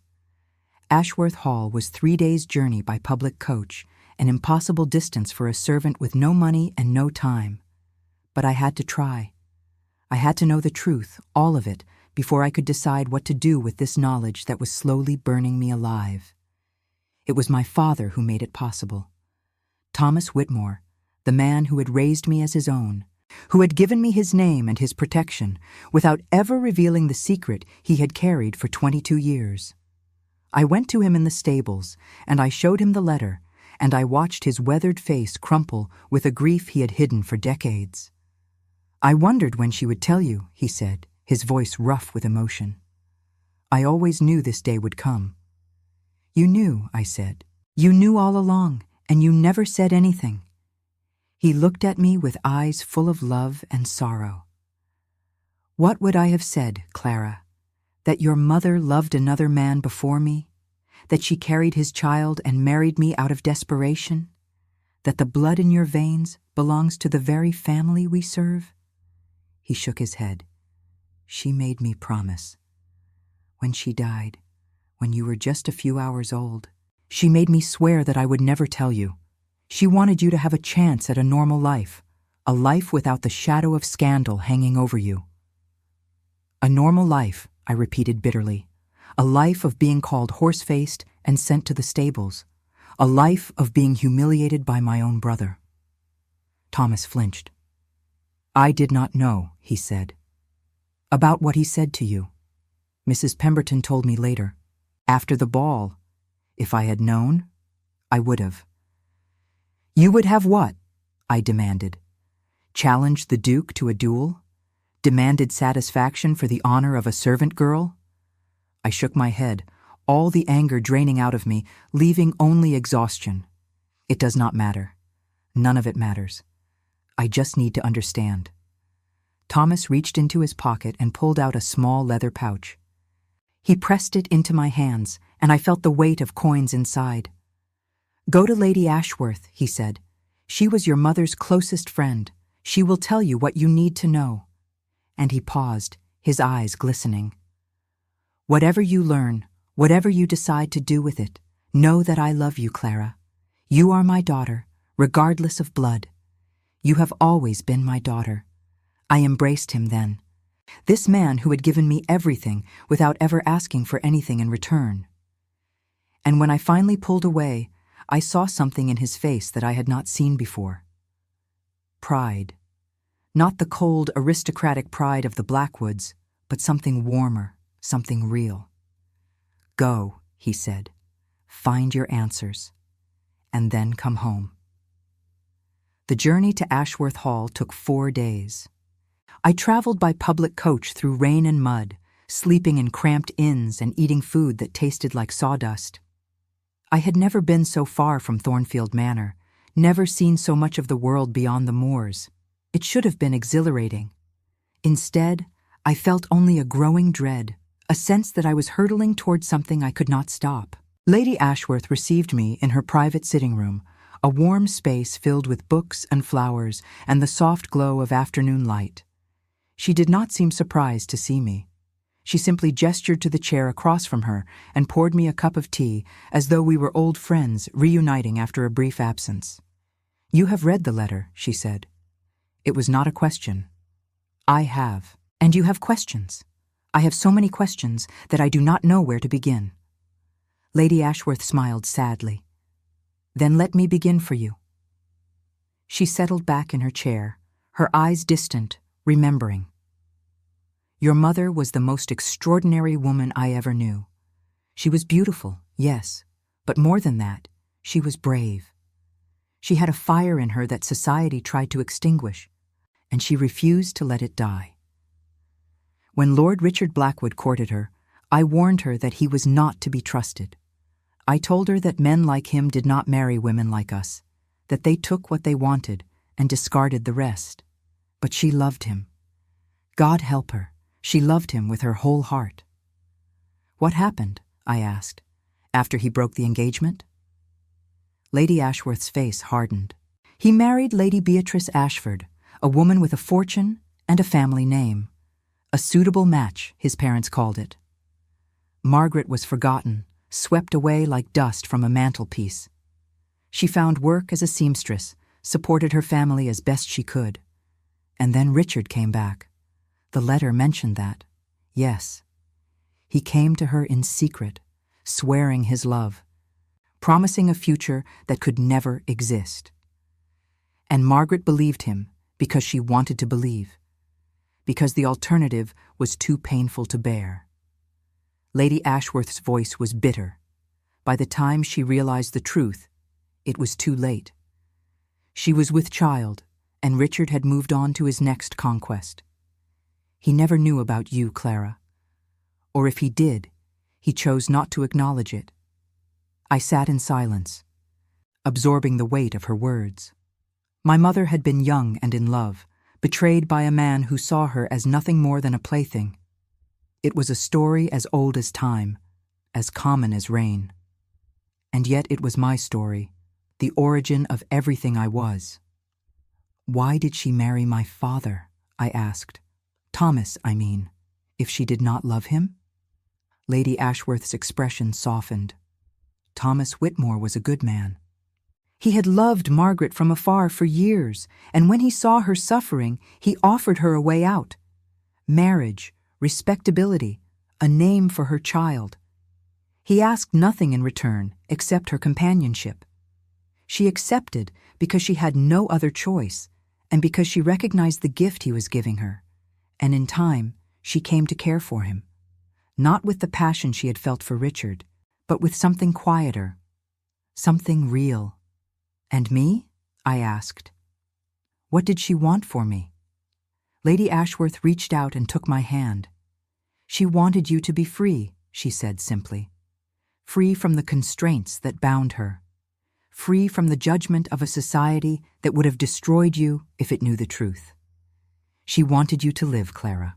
Ashworth Hall was 3 days' journey by public coach, an impossible distance for a servant with no money and no time. But I had to try. I had to know the truth, all of it, before I could decide what to do with this knowledge that was slowly burning me alive. It was my father who made it possible. Thomas Whitmore, the man who had raised me as his own, who had given me his name and his protection without ever revealing the secret he had carried for 22 years. I went to him in the stables, and I showed him the letter, and I watched his weathered face crumple with a grief he had hidden for decades. "I wondered when she would tell you," he said, his voice rough with emotion. "I always knew this day would come." "You knew," I said. "You knew all along, and you never said anything." He looked at me with eyes full of love and sorrow. "What would I have said, Clara? That your mother loved another man before me? That she carried his child and married me out of desperation? That the blood in your veins belongs to the very family we serve?" He shook his head. "She made me promise. When she died, when you were just a few hours old, she made me swear that I would never tell you. She wanted you to have a chance at a normal life, a life without the shadow of scandal hanging over you." "A normal life," I repeated bitterly. "A life of being called horse-faced and sent to the stables. A life of being humiliated by my own brother." Thomas flinched. "I did not know," he said. "About what he said to you. Mrs. Pemberton told me later. After the ball. If I had known, I would have." "You would have what?" I demanded. "Challenged the Duke to a duel? Demanded satisfaction for the honor of a servant girl?" I shook my head, all the anger draining out of me, leaving only exhaustion. "It does not matter. None of it matters. I just need to understand." Thomas reached into his pocket and pulled out a small leather pouch. He pressed it into my hands, and I felt the weight of coins inside. "Go to Lady Ashworth," he said. "She was your mother's closest friend. She will tell you what you need to know." And he paused, his eyes glistening. "Whatever you learn, whatever you decide to do with it, know that I love you, Clara. You are my daughter, regardless of blood. You have always been my daughter." I embraced him then. This man who had given me everything without ever asking for anything in return. And when I finally pulled away, I saw something in his face that I had not seen before. Pride. Not the cold, aristocratic pride of the Blackwoods, but something warmer, something real. "Go," he said. "Find your answers. And then come home." The journey to Ashworth Hall took 4 days. I traveled by public coach through rain and mud, sleeping in cramped inns and eating food that tasted like sawdust. I had never been so far from Thornfield Manor, never seen so much of the world beyond the moors. It should have been exhilarating. Instead, I felt only a growing dread, a sense that I was hurtling towards something I could not stop. Lady Ashworth received me in her private sitting room, a warm space filled with books and flowers and the soft glow of afternoon light. She did not seem surprised to see me. She simply gestured to the chair across from her and poured me a cup of tea as though we were old friends reuniting after a brief absence. "You have read the letter," she said. It was not a question. I have. And you have questions. I have so many questions that I do not know where to begin. Lady Ashworth smiled sadly. Then let me begin for you. She settled back in her chair, her eyes distant, remembering. Your mother was the most extraordinary woman I ever knew. She was beautiful, yes, but more than that, she was brave. She had a fire in her that society tried to extinguish, and she refused to let it die. When Lord Richard Blackwood courted her, I warned her that he was not to be trusted. I told her that men like him did not marry women like us, that they took what they wanted and discarded the rest. But she loved him. God help her, she loved him with her whole heart. What happened, I asked, after he broke the engagement? Lady Ashworth's face hardened. He married Lady Beatrice Ashford, a woman with a fortune and a family name. A suitable match, his parents called it. Margaret was forgotten, swept away like dust from a mantelpiece. She found work as a seamstress, supported her family as best she could. And then Richard came back. The letter mentioned that. Yes. He came to her in secret, swearing his love, promising a future that could never exist. And Margaret believed him because she wanted to believe, because the alternative was too painful to bear. Lady Ashworth's voice was bitter. By the time she realized the truth, it was too late. She was with child, and Richard had moved on to his next conquest. He never knew about you, Clara. Or if he did, he chose not to acknowledge it. I sat in silence, absorbing the weight of her words. My mother had been young and in love, betrayed by a man who saw her as nothing more than a plaything. It was a story as old as time, as common as rain. And yet it was my story, the origin of everything I was. Why did she marry my father? I asked. Thomas, I mean, if she did not love him? Lady Ashworth's expression softened. Thomas Whitmore was a good man. He had loved Margaret from afar for years, and when he saw her suffering, he offered her a way out. Marriage, respectability, a name for her child. He asked nothing in return except her companionship. She accepted because she had no other choice, and because she recognized the gift he was giving her. And in time, she came to care for him. Not with the passion she had felt for Richard, but with something quieter, something real. And me? I asked. What did she want for me? Lady Ashworth reached out and took my hand. She wanted you to be free, she said simply. Free from the constraints that bound her. Free from the judgment of a society that would have destroyed you if it knew the truth. She wanted you to live, Clara.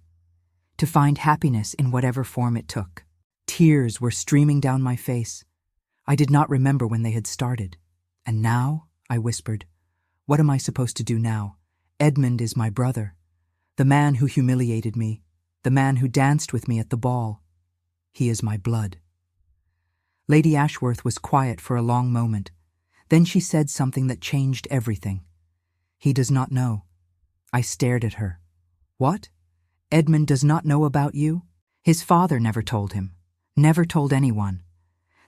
To find happiness in whatever form it took. Tears were streaming down my face. I did not remember when they had started. And now, I whispered, what am I supposed to do now? Edmund is my brother. The man who humiliated me. The man who danced with me at the ball. He is my blood. Lady Ashworth was quiet for a long moment. Then she said something that changed everything. He does not know. I stared at her. What? Edmund does not know about you? His father never told him. Never told anyone.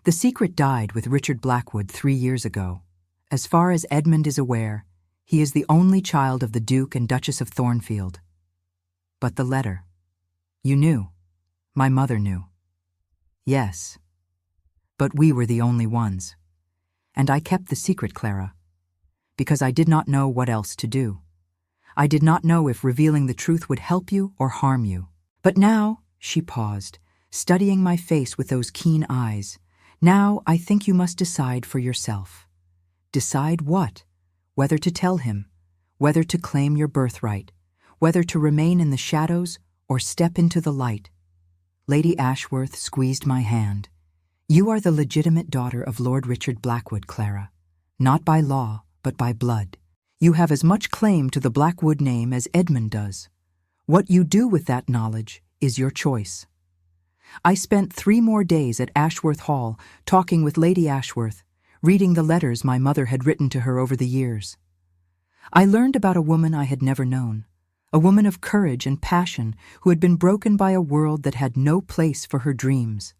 The secret died with Richard Blackwood 3 years ago. As far as Edmund is aware, he is the only child of the Duke and Duchess of Thornfield. But the letter. You knew. My mother knew. Yes. But we were the only ones. And I kept the secret, Clara, because I did not know what else to do. I did not know if revealing the truth would help you or harm you. But now, she paused, studying my face with those keen eyes, now I think you must decide for yourself. Decide what? Whether to tell him, whether to claim your birthright, whether to remain in the shadows or step into the light. Lady Ashworth squeezed my hand. You are the legitimate daughter of Lord Richard Blackwood, Clara. Not by law, but by blood. You have as much claim to the Blackwood name as Edmund does. What you do with that knowledge is your choice. I spent 3 more days at Ashworth Hall talking with Lady Ashworth, reading the letters my mother had written to her over the years. I learned about a woman I had never known, a woman of courage and passion who had been broken by a world that had no place for her dreams.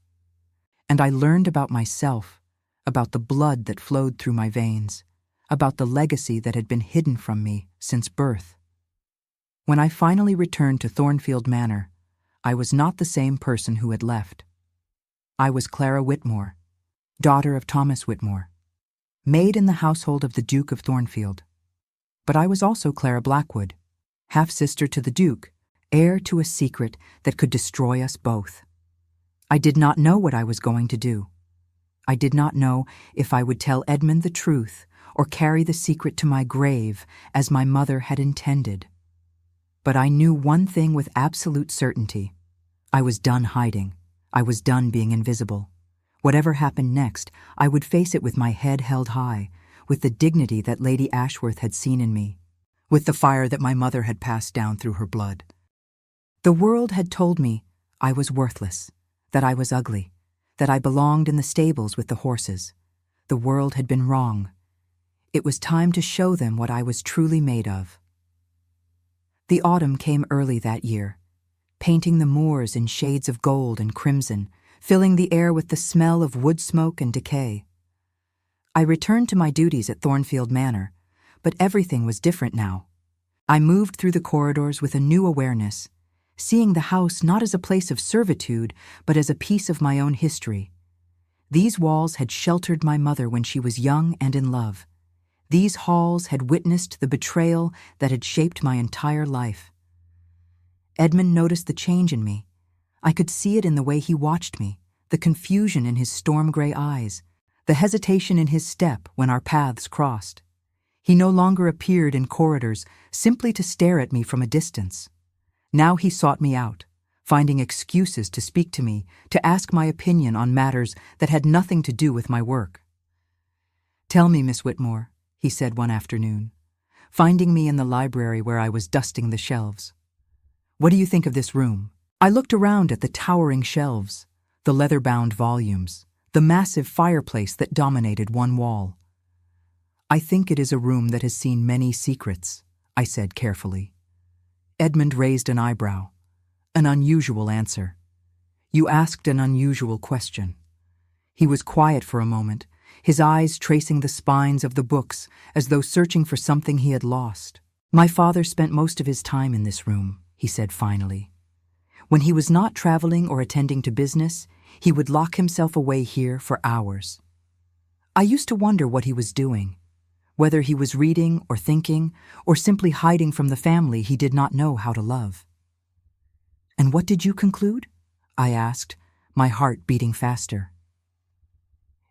And I learned about myself, about the blood that flowed through my veins, about the legacy that had been hidden from me since birth. When I finally returned to Thornfield Manor, I was not the same person who had left. I was Clara Whitmore, daughter of Thomas Whitmore, maid in the household of the Duke of Thornfield. But I was also Clara Blackwood, half-sister to the Duke, heir to a secret that could destroy us both. I did not know what I was going to do. I did not know if I would tell Edmund the truth or carry the secret to my grave as my mother had intended. But I knew one thing with absolute certainty. I was done hiding. I was done being invisible. Whatever happened next, I would face it with my head held high, with the dignity that Lady Ashworth had seen in me, with the fire that my mother had passed down through her blood. The world had told me I was worthless, that I was ugly, that I belonged in the stables with the horses. The world had been wrong. It was time to show them what I was truly made of. The autumn came early that year, painting the moors in shades of gold and crimson, filling the air with the smell of wood smoke and decay. I returned to my duties at Thornfield Manor, but everything was different now. I moved through the corridors with a new awareness, seeing the house not as a place of servitude, but as a piece of my own history. These walls had sheltered my mother when she was young and in love. These halls had witnessed the betrayal that had shaped my entire life. Edmund noticed the change in me. I could see it in the way he watched me, the confusion in his storm-gray eyes, the hesitation in his step when our paths crossed. He no longer appeared in corridors simply to stare at me from a distance. Now he sought me out, finding excuses to speak to me, to ask my opinion on matters that had nothing to do with my work. "Tell me, Miss Whitmore," he said one afternoon, finding me in the library where I was dusting the shelves. "What do you think of this room?" I looked around at the towering shelves, the leather-bound volumes, the massive fireplace that dominated one wall. "I think it is a room that has seen many secrets," I said carefully. Edmund raised an eyebrow. An unusual answer. "You asked an unusual question." He was quiet for a moment, his eyes tracing the spines of the books as though searching for something he had lost. "My father spent most of his time in this room," he said finally. "When he was not traveling or attending to business, he would lock himself away here for hours. I used to wonder what he was doing, whether he was reading or thinking or simply hiding from the family he did not know how to love." "And what did you conclude?" I asked, my heart beating faster.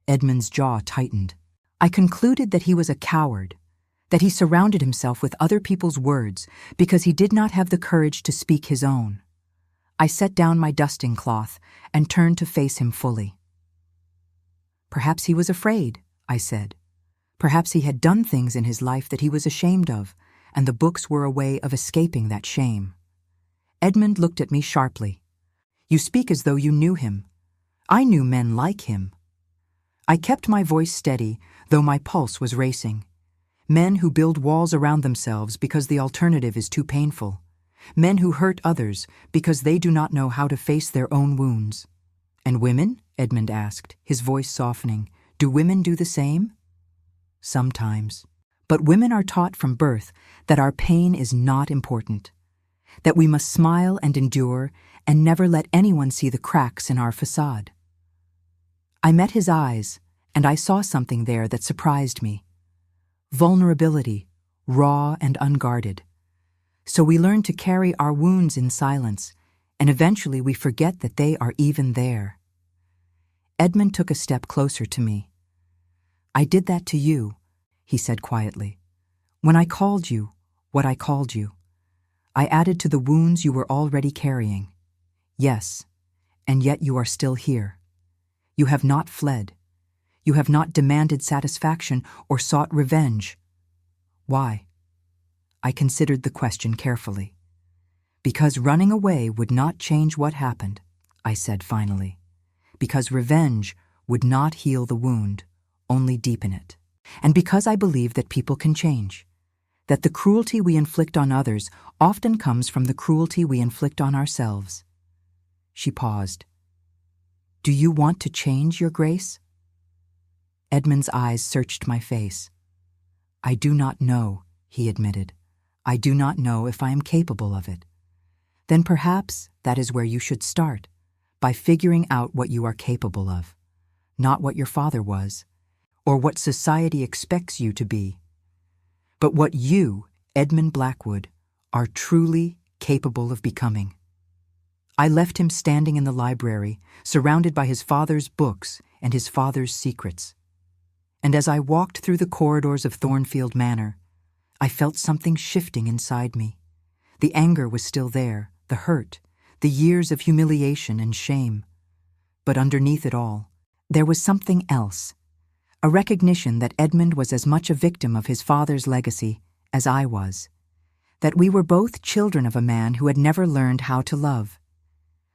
Edmund's jaw tightened. "I concluded that he was a coward, that he surrounded himself with other people's words because he did not have the courage to speak his own." I set down my dusting cloth and turned to face him fully. "Perhaps he was afraid," I said. "Perhaps he had done things in his life that he was ashamed of, and the books were a way of escaping that shame." Edmund looked at me sharply. "You speak as though you knew him. I knew men like him." I kept my voice steady, though my pulse was racing. Men who build walls around themselves because the alternative is too painful. Men who hurt others because they do not know how to face their own wounds. "And women?" Edmund asked, his voice softening. "Do women do the same?" "Sometimes. But women are taught from birth that our pain is not important, that we must smile and endure and never let anyone see the cracks in our facade." I met his eyes, and I saw something there that surprised me. Vulnerability, raw and unguarded. So we learn to carry our wounds in silence, and eventually we forget that they are even there. Edmund took a step closer to me. "I did that to you," he said quietly. "When I called you what I called you, I added to the wounds you were already carrying. Yes, and yet you are still here. You have not fled. You have not demanded satisfaction or sought revenge. Why?" I considered the question carefully. "Because running away would not change what happened," I said finally. "Because revenge would not heal the wound, only deepen it. And because I believe that people can change. that the cruelty we inflict on others often comes from the cruelty we inflict on ourselves. She paused. Do you want to change, Your Grace? Edmund's eyes searched my face. I do not know, he admitted. I do not know if I am capable of it. Then perhaps that is where you should start, by figuring out what you are capable of, not what your father was, or what society expects you to be, but what you, Edmund Blackwood, are truly capable of becoming. I left him standing in the library, surrounded by his father's books and his father's secrets. And as I walked through the corridors of Thornfield Manor, I felt something shifting inside me. The anger was still there, the hurt, the years of humiliation and shame. But underneath it all, there was something else, a recognition that Edmund was as much a victim of his father's legacy as I was, that we were both children of a man who had never learned how to love.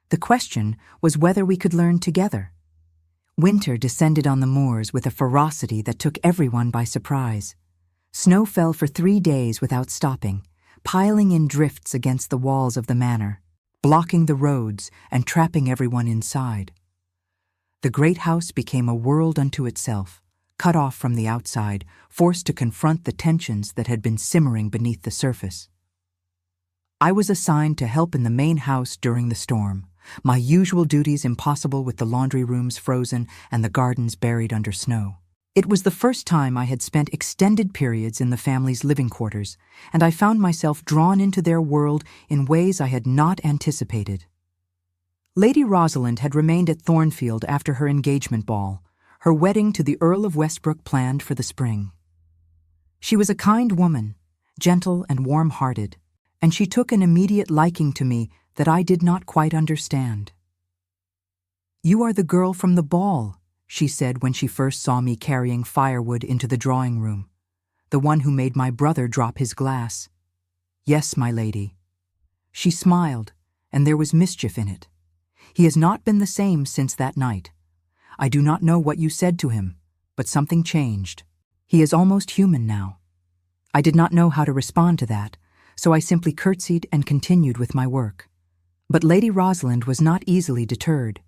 The question was whether we could learn together. Winter descended on the moors with a ferocity that took everyone by surprise. Snow fell for 3 days without stopping, piling in drifts against the walls of the manor, blocking the roads and trapping everyone inside. The great house became a world unto itself, cut off from the outside, forced to confront the tensions that had been simmering beneath the surface. I was assigned to help in the main house during the storm, my usual duties impossible with the laundry rooms frozen and the gardens buried under snow. It was the first time I had spent extended periods in the family's living quarters, and I found myself drawn into their world in ways I had not anticipated. Lady Rosalind had remained at Thornfield after her engagement ball, her wedding to the Earl of Westbrook planned for the spring. She was a kind woman, gentle and warm-hearted, and she took an immediate liking to me that I did not quite understand. "You are the girl from the ball," she said when she first saw me carrying firewood into the drawing room, "the one who made my brother drop his glass." "Yes, my lady." She smiled, and there was mischief in it. "He has not been the same since that night. I do not know what you said to him, but something changed. He is almost human now." I did not know how to respond to that, so I simply curtsied and continued with my work. But Lady Rosalind was not easily deterred.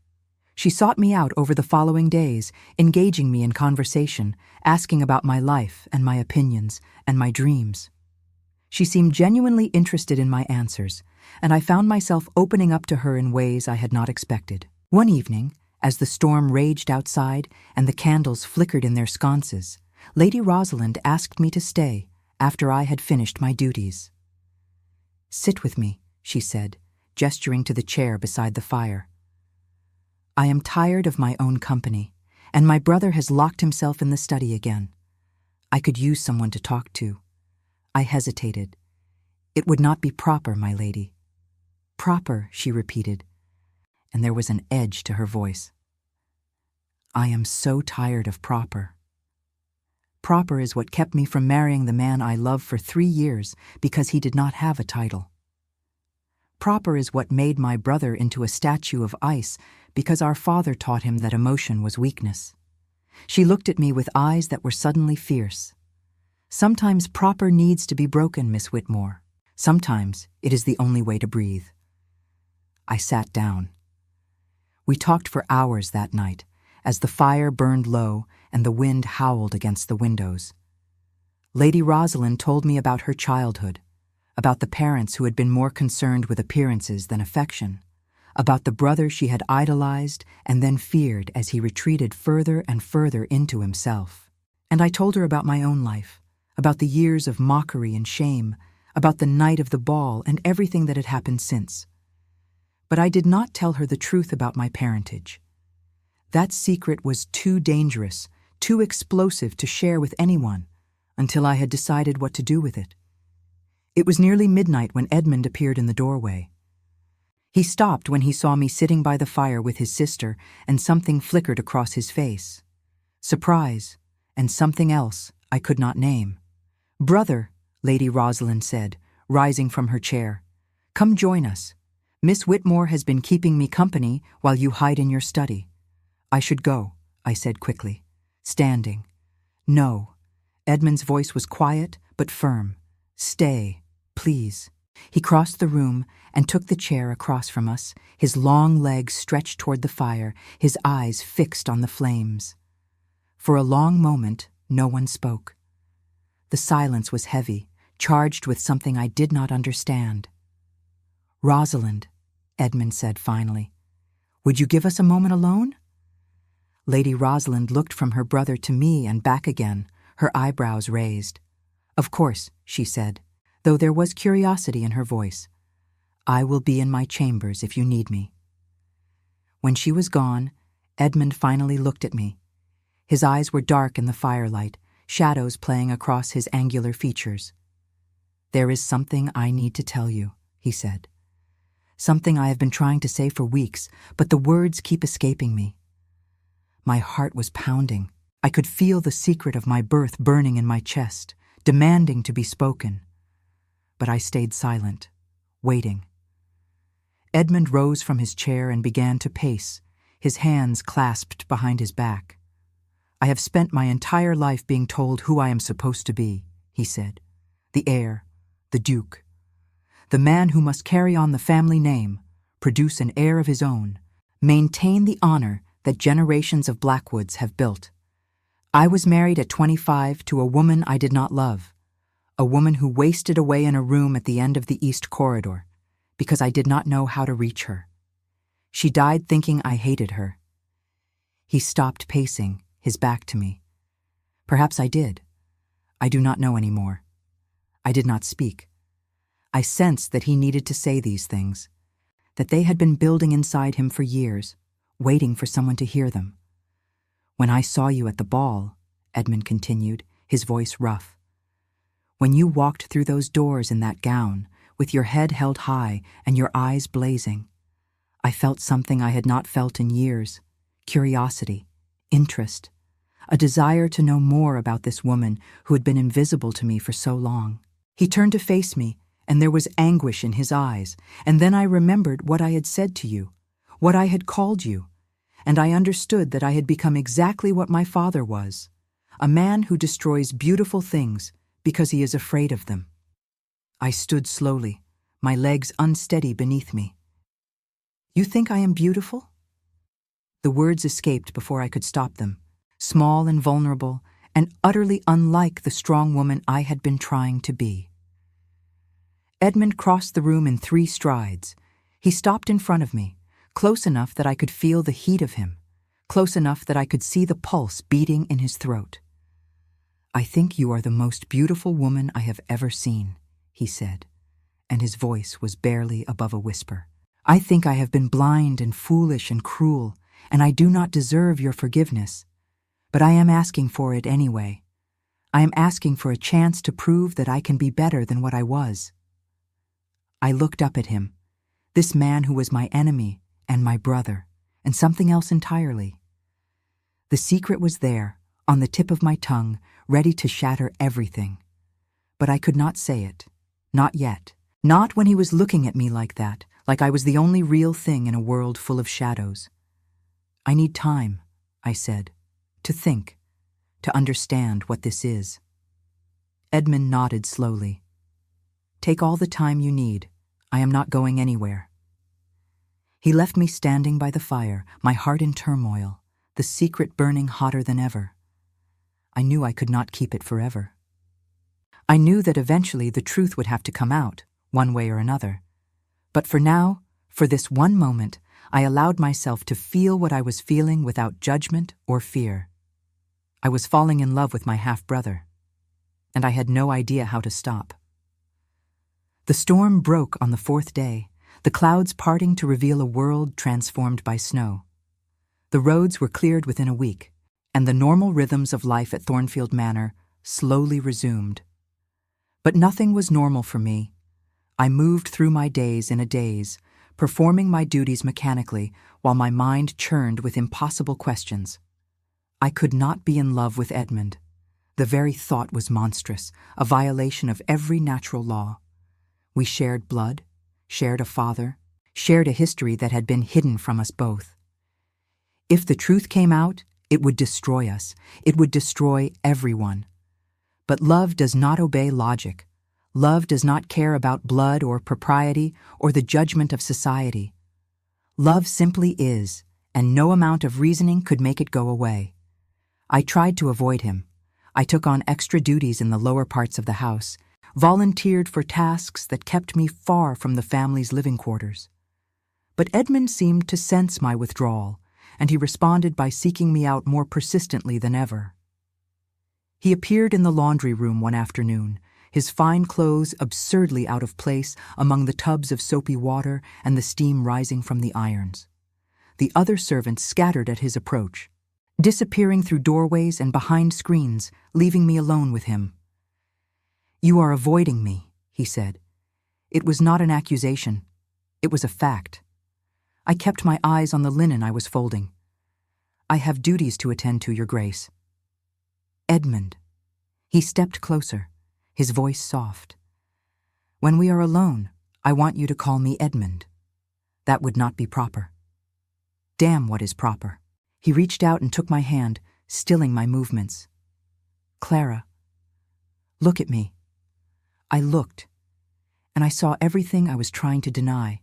She sought me out over the following days, engaging me in conversation, asking about my life and my opinions and my dreams. She seemed genuinely interested in my answers, and I found myself opening up to her in ways I had not expected. One evening, as the storm raged outside and the candles flickered in their sconces, Lady Rosalind asked me to stay after I had finished my duties. "Sit with me," she said, gesturing to the chair beside the fire. "I am tired of my own company, and my brother has locked himself in the study again. I could use someone to talk to." I hesitated. "It would not be proper, my lady." "Proper," she repeated, and there was an edge to her voice. "I am so tired of proper. Proper is what kept me from marrying the man I loved for 3 years because he did not have a title. Proper is what made my brother into a statue of ice because our father taught him that emotion was weakness." She looked at me with eyes that were suddenly fierce. "Sometimes proper needs to be broken, Miss Whitmore. Sometimes it is the only way to breathe." I sat down. We talked for hours that night, as the fire burned low and the wind howled against the windows. Lady Rosalind told me about her childhood, about the parents who had been more concerned with appearances than affection, about the brother she had idolized and then feared as he retreated further and further into himself. And I told her about my own life, about the years of mockery and shame, about the night of the ball and everything that had happened since. But I did not tell her the truth about my parentage. That secret was too dangerous, too explosive to share with anyone, until I had decided what to do with it. It was nearly midnight when Edmund appeared in the doorway. He stopped when he saw me sitting by the fire with his sister, and something flickered across his face. Surprise, and something else I could not name. "Brother," Lady Rosalind said, rising from her chair, "come join us. Miss Whitmore has been keeping me company while you hide in your study." "I should go," I said quickly, standing. "No." Edmund's voice was quiet but firm. Stay, please. He crossed the room and took the chair across from us, his long legs stretched toward the fire, his eyes fixed on the flames. For a long moment, no one spoke. The silence was heavy, charged with something I did not understand. "Rosalind," Edmund said finally, "would you give us a moment alone?" Lady Rosalind looked from her brother to me and back again, her eyebrows raised. "Of course," she said, though there was curiosity in her voice. "I will be in my chambers if you need me." When she was gone, Edmund finally looked at me. His eyes were dark in the firelight, shadows playing across his angular features. "There is something I need to tell you," he said. "Something I have been trying to say for weeks, but the words keep escaping me." My heart was pounding. I could feel the secret of my birth burning in my chest, demanding to be spoken. But I stayed silent, waiting. Edmund rose from his chair and began to pace, his hands clasped behind his back. "I have spent my entire life being told who I am supposed to be," he said. "The heir, the duke, the man who must carry on the family name, produce an heir of his own, maintain the honor that generations of Blackwoods have built. I was married at 25 to a woman I did not love, a woman who wasted away in a room at the end of the East Corridor, because I did not know how to reach her. She died thinking I hated her." He stopped pacing, his back to me. Perhaps I did. I do not know anymore. I did not speak. I sensed that he needed to say these things, that they had been building inside him for years, waiting for someone to hear them. "When I saw you at the ball," Edmund continued, his voice rough, "when you walked through those doors in that gown, with your head held high and your eyes blazing, I felt something I had not felt in years, curiosity, interest, a desire to know more about this woman who had been invisible to me for so long." He turned to face me, and there was anguish in his eyes, and then I remembered what I had said to you, what I had called you, and I understood that I had become exactly what my father was, a man who destroys beautiful things because he is afraid of them. I stood slowly, my legs unsteady beneath me. "You think I am beautiful?" The words escaped before I could stop them, small and vulnerable, and utterly unlike the strong woman I had been trying to be. Edmund crossed the room in 3 strides. He stopped in front of me, close enough that I could feel the heat of him, close enough that I could see the pulse beating in his throat. "I think you are the most beautiful woman I have ever seen," he said, and his voice was barely above a whisper. "I think I have been blind and foolish and cruel, and I do not deserve your forgiveness, but I am asking for it anyway. I am asking for a chance to prove that I can be better than what I was." I looked up at him, this man who was my enemy and my brother, and something else entirely. The secret was there, on the tip of my tongue, ready to shatter everything. But I could not say it, not yet, not when he was looking at me like that, like I was the only real thing in a world full of shadows. "I need time," I said, "to think, to understand what this is." Edmund nodded slowly. "Take all the time you need. I am not going anywhere." He left me standing by the fire, my heart in turmoil, the secret burning hotter than ever. I knew I could not keep it forever. I knew that eventually the truth would have to come out, one way or another. But for now, for this one moment, I allowed myself to feel what I was feeling without judgment or fear. I was falling in love with my half-brother, and I had no idea how to stop. The storm broke on the 4th day, the clouds parting to reveal a world transformed by snow. The roads were cleared within a week, and the normal rhythms of life at Thornfield Manor slowly resumed. But nothing was normal for me. I moved through my days in a daze, performing my duties mechanically while my mind churned with impossible questions. I could not be in love with Edmund. The very thought was monstrous, a violation of every natural law. We shared blood, shared a father, shared a history that had been hidden from us both. If the truth came out, it would destroy us. It would destroy everyone. But love does not obey logic. Love does not care about blood or propriety or the judgment of society. Love simply is, and no amount of reasoning could make it go away. I tried to avoid him. I took on extra duties in the lower parts of the house, volunteered for tasks that kept me far from the family's living quarters. But Edmund seemed to sense my withdrawal, and he responded by seeking me out more persistently than ever. He appeared in the laundry room one afternoon, his fine clothes absurdly out of place among the tubs of soapy water and the steam rising from the irons. The other servants scattered at his approach, disappearing through doorways and behind screens, leaving me alone with him. "You are avoiding me," he said. It was not an accusation. It was a fact. I kept my eyes on the linen I was folding. "I have duties to attend to, Your Grace." "Edmund." He stepped closer, his voice soft. "When we are alone, I want you to call me Edmund. That would not be proper." "Damn what is proper." He reached out and took my hand, stilling my movements. "Clara, look at me." I looked, and I saw everything I was trying to deny.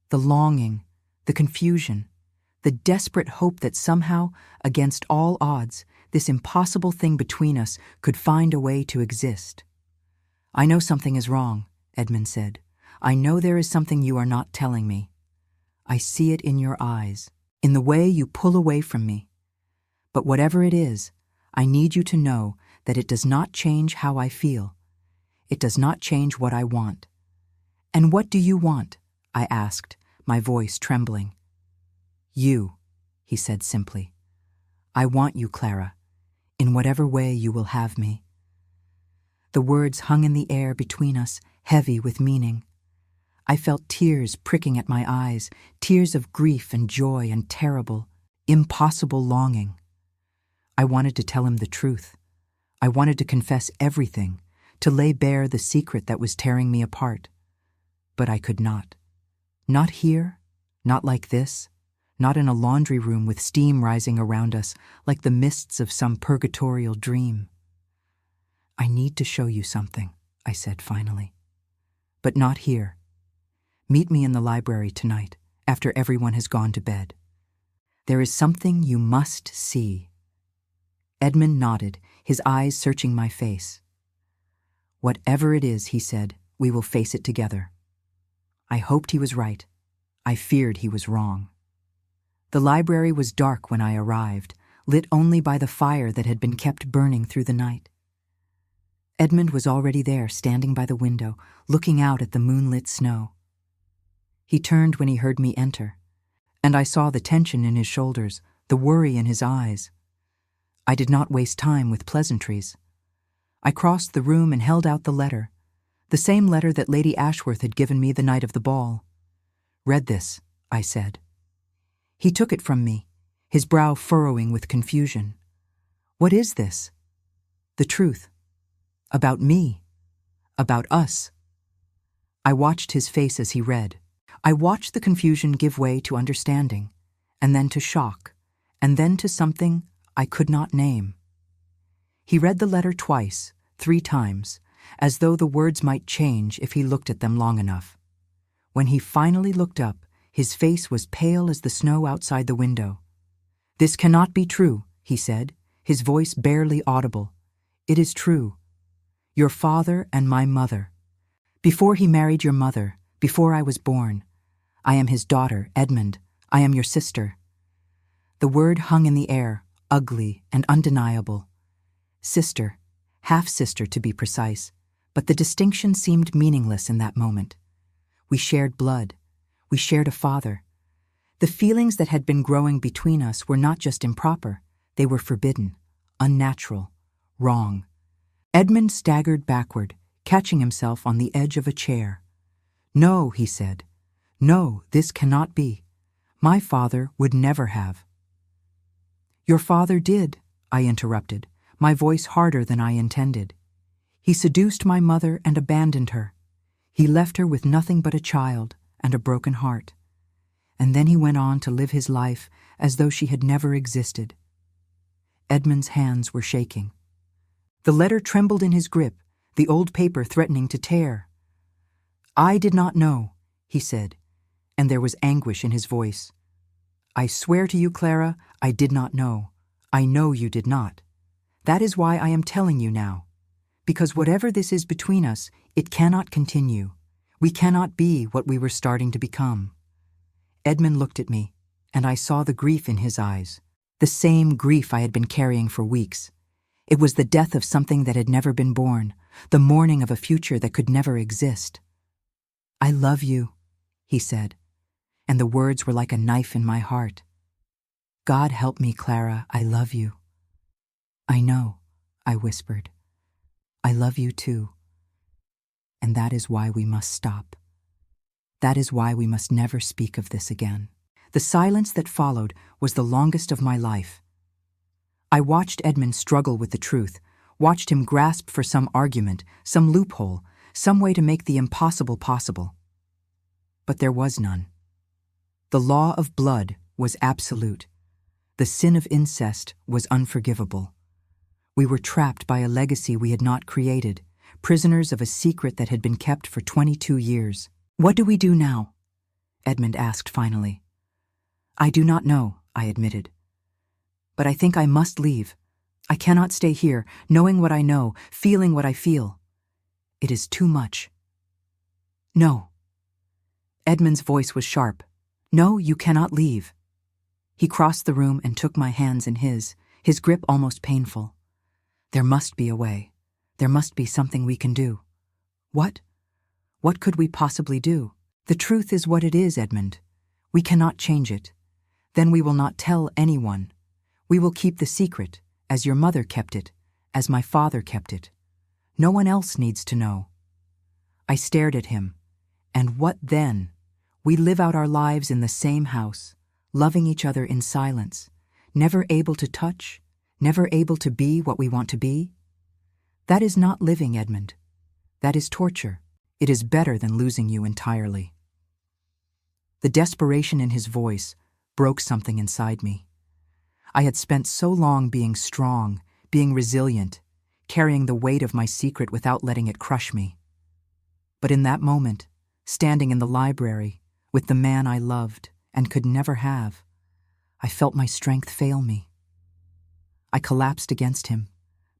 The longing, the confusion, the desperate hope that somehow, against all odds, this impossible thing between us could find a way to exist. "I know something is wrong," Edmund said. "I know there is something you are not telling me. I see it in your eyes, in the way you pull away from me. But whatever it is, I need you to know that it does not change how I feel. It does not change what I want." "And what do you want?" I asked, my voice trembling. "You," he said simply. "I want you, Clara, in whatever way you will have me." The words hung in the air between us, heavy with meaning. I felt tears pricking at my eyes, tears of grief and joy and terrible, impossible longing. I wanted to tell him the truth. I wanted to confess everything, to lay bare the secret that was tearing me apart. But I could not. Not here, not like this, not in a laundry room with steam rising around us like the mists of some purgatorial dream. "I need to show you something," I said finally. "But not here. Meet me in the library tonight, after everyone has gone to bed. There is something you must see." Edmund nodded, his eyes searching my face. "Whatever it is," he said, "we will face it together." I hoped he was right. I feared he was wrong. The library was dark when I arrived, lit only by the fire that had been kept burning through the night. Edmund was already there, standing by the window, looking out at the moonlit snow. He turned when he heard me enter, and I saw the tension in his shoulders, the worry in his eyes. I did not waste time with pleasantries. I crossed the room and held out the letter, the same letter that Lady Ashworth had given me the night of the ball. "Read this," I said. He took it from me, his brow furrowing with confusion. "What is this?" "The truth. About me. About us." I watched his face as he read. I watched the confusion give way to understanding, and then to shock, and then to something I could not name. He read the letter twice, 3 times, as though the words might change if he looked at them long enough. When he finally looked up, his face was pale as the snow outside the window. "This cannot be true," he said, his voice barely audible. "It is true. Your father and my mother. Before he married your mother, before I was born. I am his daughter, Edmund. I am your sister." The word hung in the air, ugly and undeniable. Sister, half-sister to be precise, but the distinction seemed meaningless in that moment. We shared blood. We shared a father. The feelings that had been growing between us were not just improper, they were forbidden, unnatural, wrong. Edmund staggered backward, catching himself on the edge of a chair. "No," he said. "No, this cannot be. My father would never have." "Your father did," I interrupted, my voice harder than I intended. "He seduced my mother and abandoned her. He left her with nothing but a child and a broken heart. And then he went on to live his life as though she had never existed." Edmund's hands were shaking. The letter trembled in his grip, the old paper threatening to tear. "I did not know," he said, and there was anguish in his voice. "I swear to you, Clara, I did not know. I know you did not. That is why I am telling you now. Because whatever this is between us, it cannot continue. We cannot be what we were starting to become." Edmund looked at me, and I saw the grief in his eyes, the same grief I had been carrying for weeks. It was the death of something that had never been born, the mourning of a future that could never exist. "I love you," he said, and the words were like a knife in my heart. "God help me, Clara, I love you." "I know," I whispered. "I love you too. And that is why we must stop. That is why we must never speak of this again." The silence that followed was the longest of my life. I watched Edmund struggle with the truth, watched him grasp for some argument, some loophole, some way to make the impossible possible. But there was none. The law of blood was absolute. The sin of incest was unforgivable. We were trapped by a legacy we had not created, prisoners of a secret that had been kept for 22 years. "What do we do now?" Edmund asked finally. "I do not know," I admitted. "But I think I must leave. I cannot stay here, knowing what I know, feeling what I feel. It is too much." "No." Edmund's voice was sharp. "No, you cannot leave." He crossed the room and took my hands in his grip almost painful. "There must be a way. There must be something we can do." "What? What could we possibly do?" "The truth is what it is, Edmund. We cannot change it. Then we will not tell anyone. We will keep the secret, as your mother kept it, as my father kept it. No one else needs to know." I stared at him. And what then? We live out our lives in the same house, loving each other in silence, never able to touch, never able to be what we want to be? That is not living, Edmund. That is torture. It is better than losing you entirely. The desperation in his voice broke something inside me. I had spent so long being strong, being resilient, carrying the weight of my secret without letting it crush me. But in that moment, standing in the library with the man I loved and could never have, I felt my strength fail me. I collapsed against him,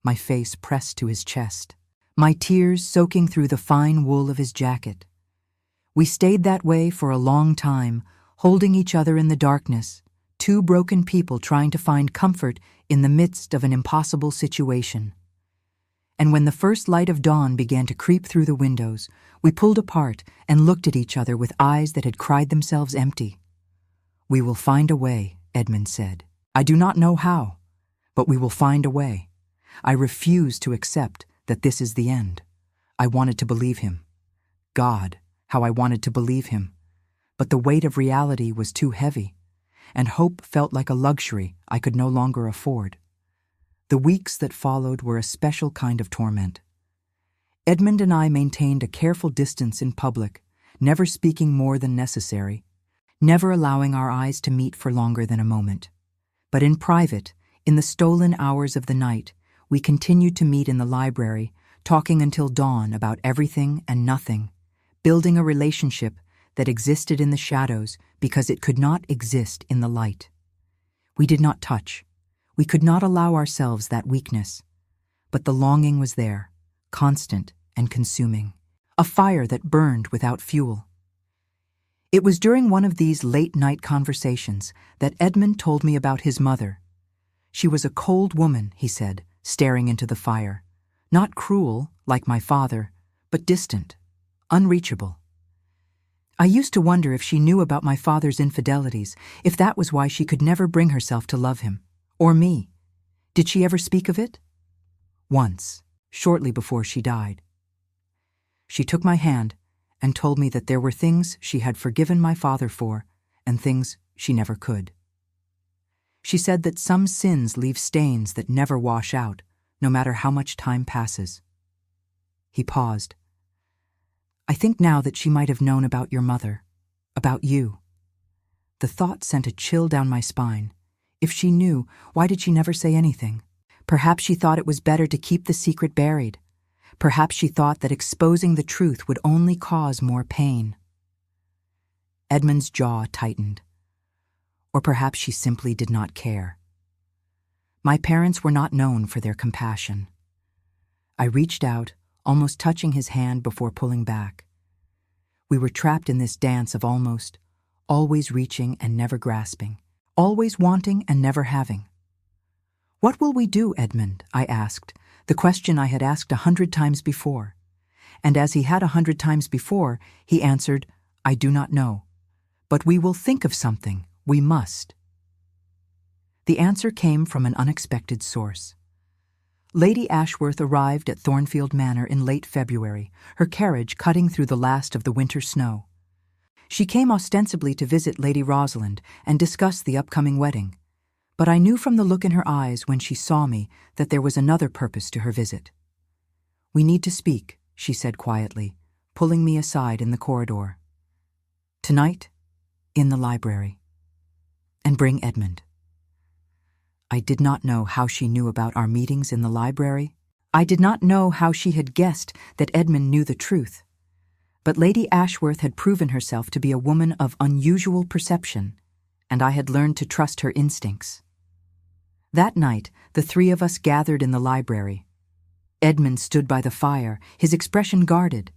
my face pressed to his chest, my tears soaking through the fine wool of his jacket. We stayed that way for a long time, holding each other in the darkness, two broken people trying to find comfort in the midst of an impossible situation. And when the first light of dawn began to creep through the windows, we pulled apart and looked at each other with eyes that had cried themselves empty. "We will find a way," Edmund said. "I do not know how, but we will find a way." I refuse to accept that this is the end. I wanted to believe him. God, how I wanted to believe him. But the weight of reality was too heavy, and hope felt like a luxury I could no longer afford. The weeks that followed were a special kind of torment. Edmund and I maintained a careful distance in public, never speaking more than necessary, never allowing our eyes to meet for longer than a moment. But in private, in the stolen hours of the night, we continued to meet in the library, talking until dawn about everything and nothing, building a relationship that existed in the shadows because it could not exist in the light. We did not touch. We could not allow ourselves that weakness. But the longing was there, constant and consuming, a fire that burned without fuel. It was during one of these late-night conversations that Edmund told me about his mother. She was a cold woman, he said, staring into the fire. Not cruel, like my father, but distant, unreachable. I used to wonder if she knew about my father's infidelities, if that was why she could never bring herself to love him. Or me. Did she ever speak of it? Once, shortly before she died. She took my hand and told me that there were things she had forgiven my father for and things she never could. She said that some sins leave stains that never wash out, no matter how much time passes. He paused. "I think now that she might have known about your mother, about you." The thought sent a chill down my spine. If she knew, why did she never say anything? Perhaps she thought it was better to keep the secret buried. Perhaps she thought that exposing the truth would only cause more pain. Edmund's jaw tightened. Or perhaps she simply did not care. My parents were not known for their compassion. I reached out, almost touching his hand before pulling back. We were trapped in this dance of almost, always reaching and never grasping, always wanting and never having. "What will we do, Edmund?" I asked, the question I had asked 100 times before. And as he had 100 times before, he answered, "I do not know. But we will think of something. We must." The answer came from an unexpected source. Lady Ashworth arrived at Thornfield Manor in late February, her carriage cutting through the last of the winter snow. She came ostensibly to visit Lady Rosalind and discuss the upcoming wedding, but I knew from the look in her eyes when she saw me that there was another purpose to her visit. "We need to speak," she said quietly, pulling me aside in the corridor. "Tonight, in the library. And bring Edmund." I did not know how she knew about our meetings in the library. I did not know how she had guessed that Edmund knew the truth. But Lady Ashworth had proven herself to be a woman of unusual perception, and I had learned to trust her instincts. That night, the three of us gathered in the library. Edmund stood by the fire, his expression guarded.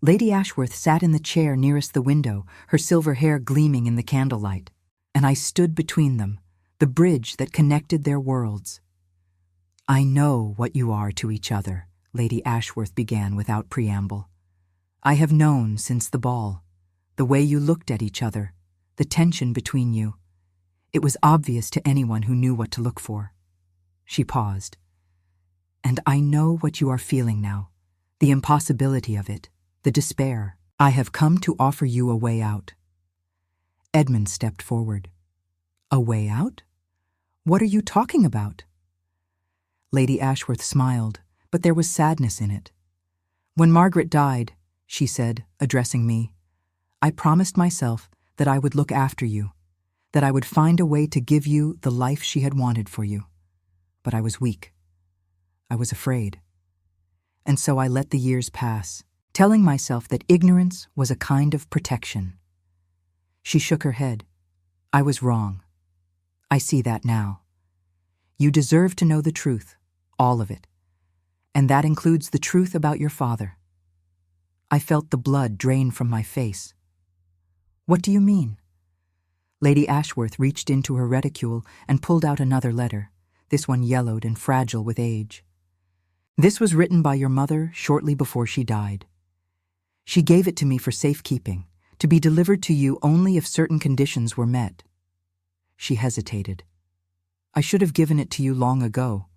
Lady Ashworth sat in the chair nearest the window, her silver hair gleaming in the candlelight, and I stood between them, the bridge that connected their worlds. "I know what you are to each other," Lady Ashworth began without preamble. "I have known since the ball, the way you looked at each other, the tension between you. It was obvious to anyone who knew what to look for." She paused. "And I know what you are feeling now, the impossibility of it, the despair. I have come to offer you a way out." Edmund stepped forward. "A way out? What are you talking about?" Lady Ashworth smiled, but there was sadness in it. "When Margaret died," she said, addressing me, "I promised myself that I would look after you, that I would find a way to give you the life she had wanted for you. But I was weak. I was afraid. And so I let the years pass, telling myself that ignorance was a kind of protection." She shook her head. "I was wrong. I see that now. You deserve to know the truth, all of it. And that includes the truth about your father." I felt the blood drain from my face. "What do you mean?" Lady Ashworth reached into her reticule and pulled out another letter, this one yellowed and fragile with age. "This was written by your mother shortly before she died. She gave it to me for safekeeping, to be delivered to you only if certain conditions were met." She hesitated. "I should have given it to you long ago,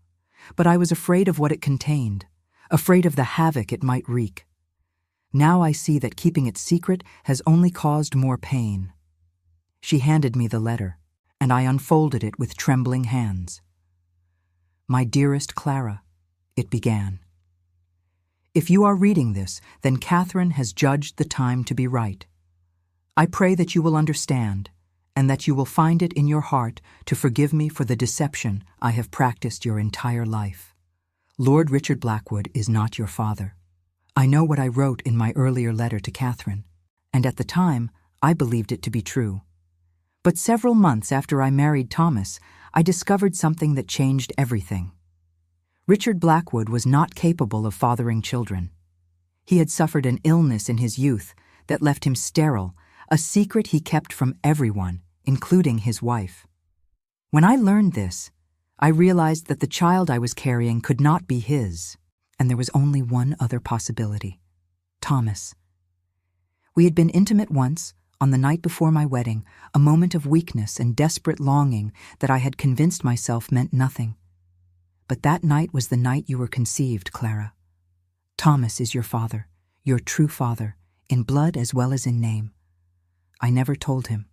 but I was afraid of what it contained, afraid of the havoc it might wreak. Now I see that keeping it secret has only caused more pain." She handed me the letter, and I unfolded it with trembling hands. "My dearest Clara," it began. "If you are reading this, then Catherine has judged the time to be right. I pray that you will understand, and that you will find it in your heart to forgive me for the deception I have practiced your entire life. Lord Richard Blackwood is not your father. I know what I wrote in my earlier letter to Catherine, and at the time I believed it to be true. But several months after I married Thomas, I discovered something that changed everything. Richard Blackwood was not capable of fathering children. He had suffered an illness in his youth that left him sterile, a secret he kept from everyone, including his wife. When I learned this, I realized that the child I was carrying could not be his, and there was only one other possibility: Thomas. We had been intimate once, on the night before my wedding, a moment of weakness and desperate longing that I had convinced myself meant nothing. But that night was the night you were conceived, Clara. Thomas is your father, your true father, in blood as well as in name. I never told him.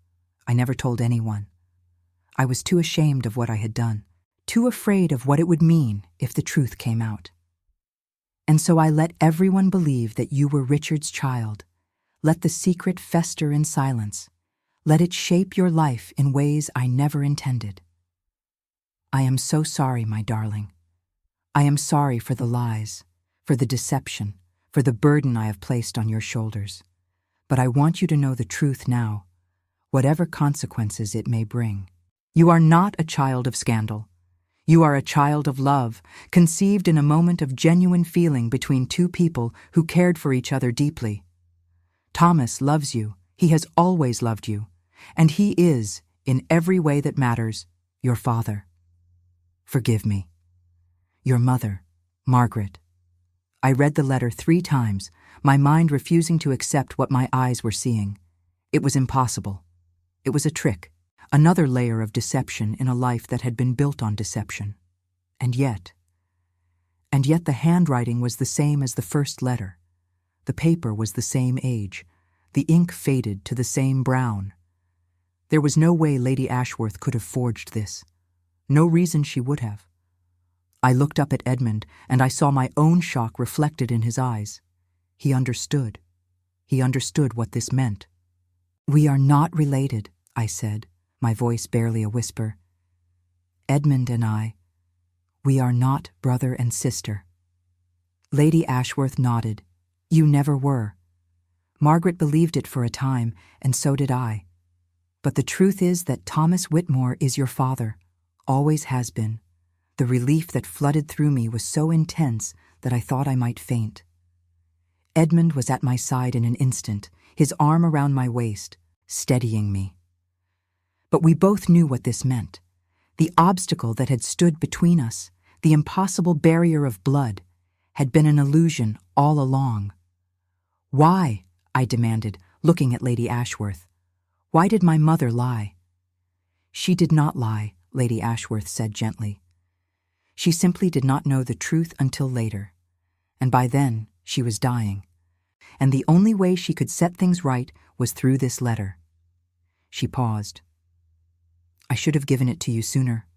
I never told anyone. I was too ashamed of what I had done, too afraid of what it would mean if the truth came out. And so I let everyone believe that you were Richard's child. Let the secret fester in silence. Let it shape your life in ways I never intended. I am so sorry, my darling. I am sorry for the lies, for the deception, for the burden I have placed on your shoulders. But I want you to know the truth now, whatever consequences it may bring. You are not a child of scandal. You are a child of love, conceived in a moment of genuine feeling between two people who cared for each other deeply. Thomas loves you. He has always loved you. And he is, in every way that matters, your father. Forgive me. Your mother, Margaret. I read the letter 3 times, my mind refusing to accept what my eyes were seeing. It was impossible. It was a trick, another layer of deception in a life that had been built on deception. And yet the handwriting was the same as the first letter. The paper was the same age. The ink faded to the same brown. There was no way Lady Ashworth could have forged this. No reason she would have. I looked up at Edmund, and I saw my own shock reflected in his eyes. He understood. He understood what this meant. "We are not related," I said, my voice barely a whisper. "Edmund and I, we are not brother and sister." Lady Ashworth nodded. "You never were. Margaret believed it for a time, and so did I. But the truth is that Thomas Whitmore is your father, always has been. The relief that flooded through me was so intense that I thought I might faint." Edmund was at my side in an instant, his arm around my waist, steadying me. But we both knew what this meant. The obstacle that had stood between us, the impossible barrier of blood, had been an illusion all along. "Why?" I demanded, looking at Lady Ashworth. "Why did my mother lie?" "She did not lie," Lady Ashworth said gently. "She simply did not know the truth until later, and by then she was dying. And the only way she could set things right was through this letter." She paused. "I should have given it to you sooner.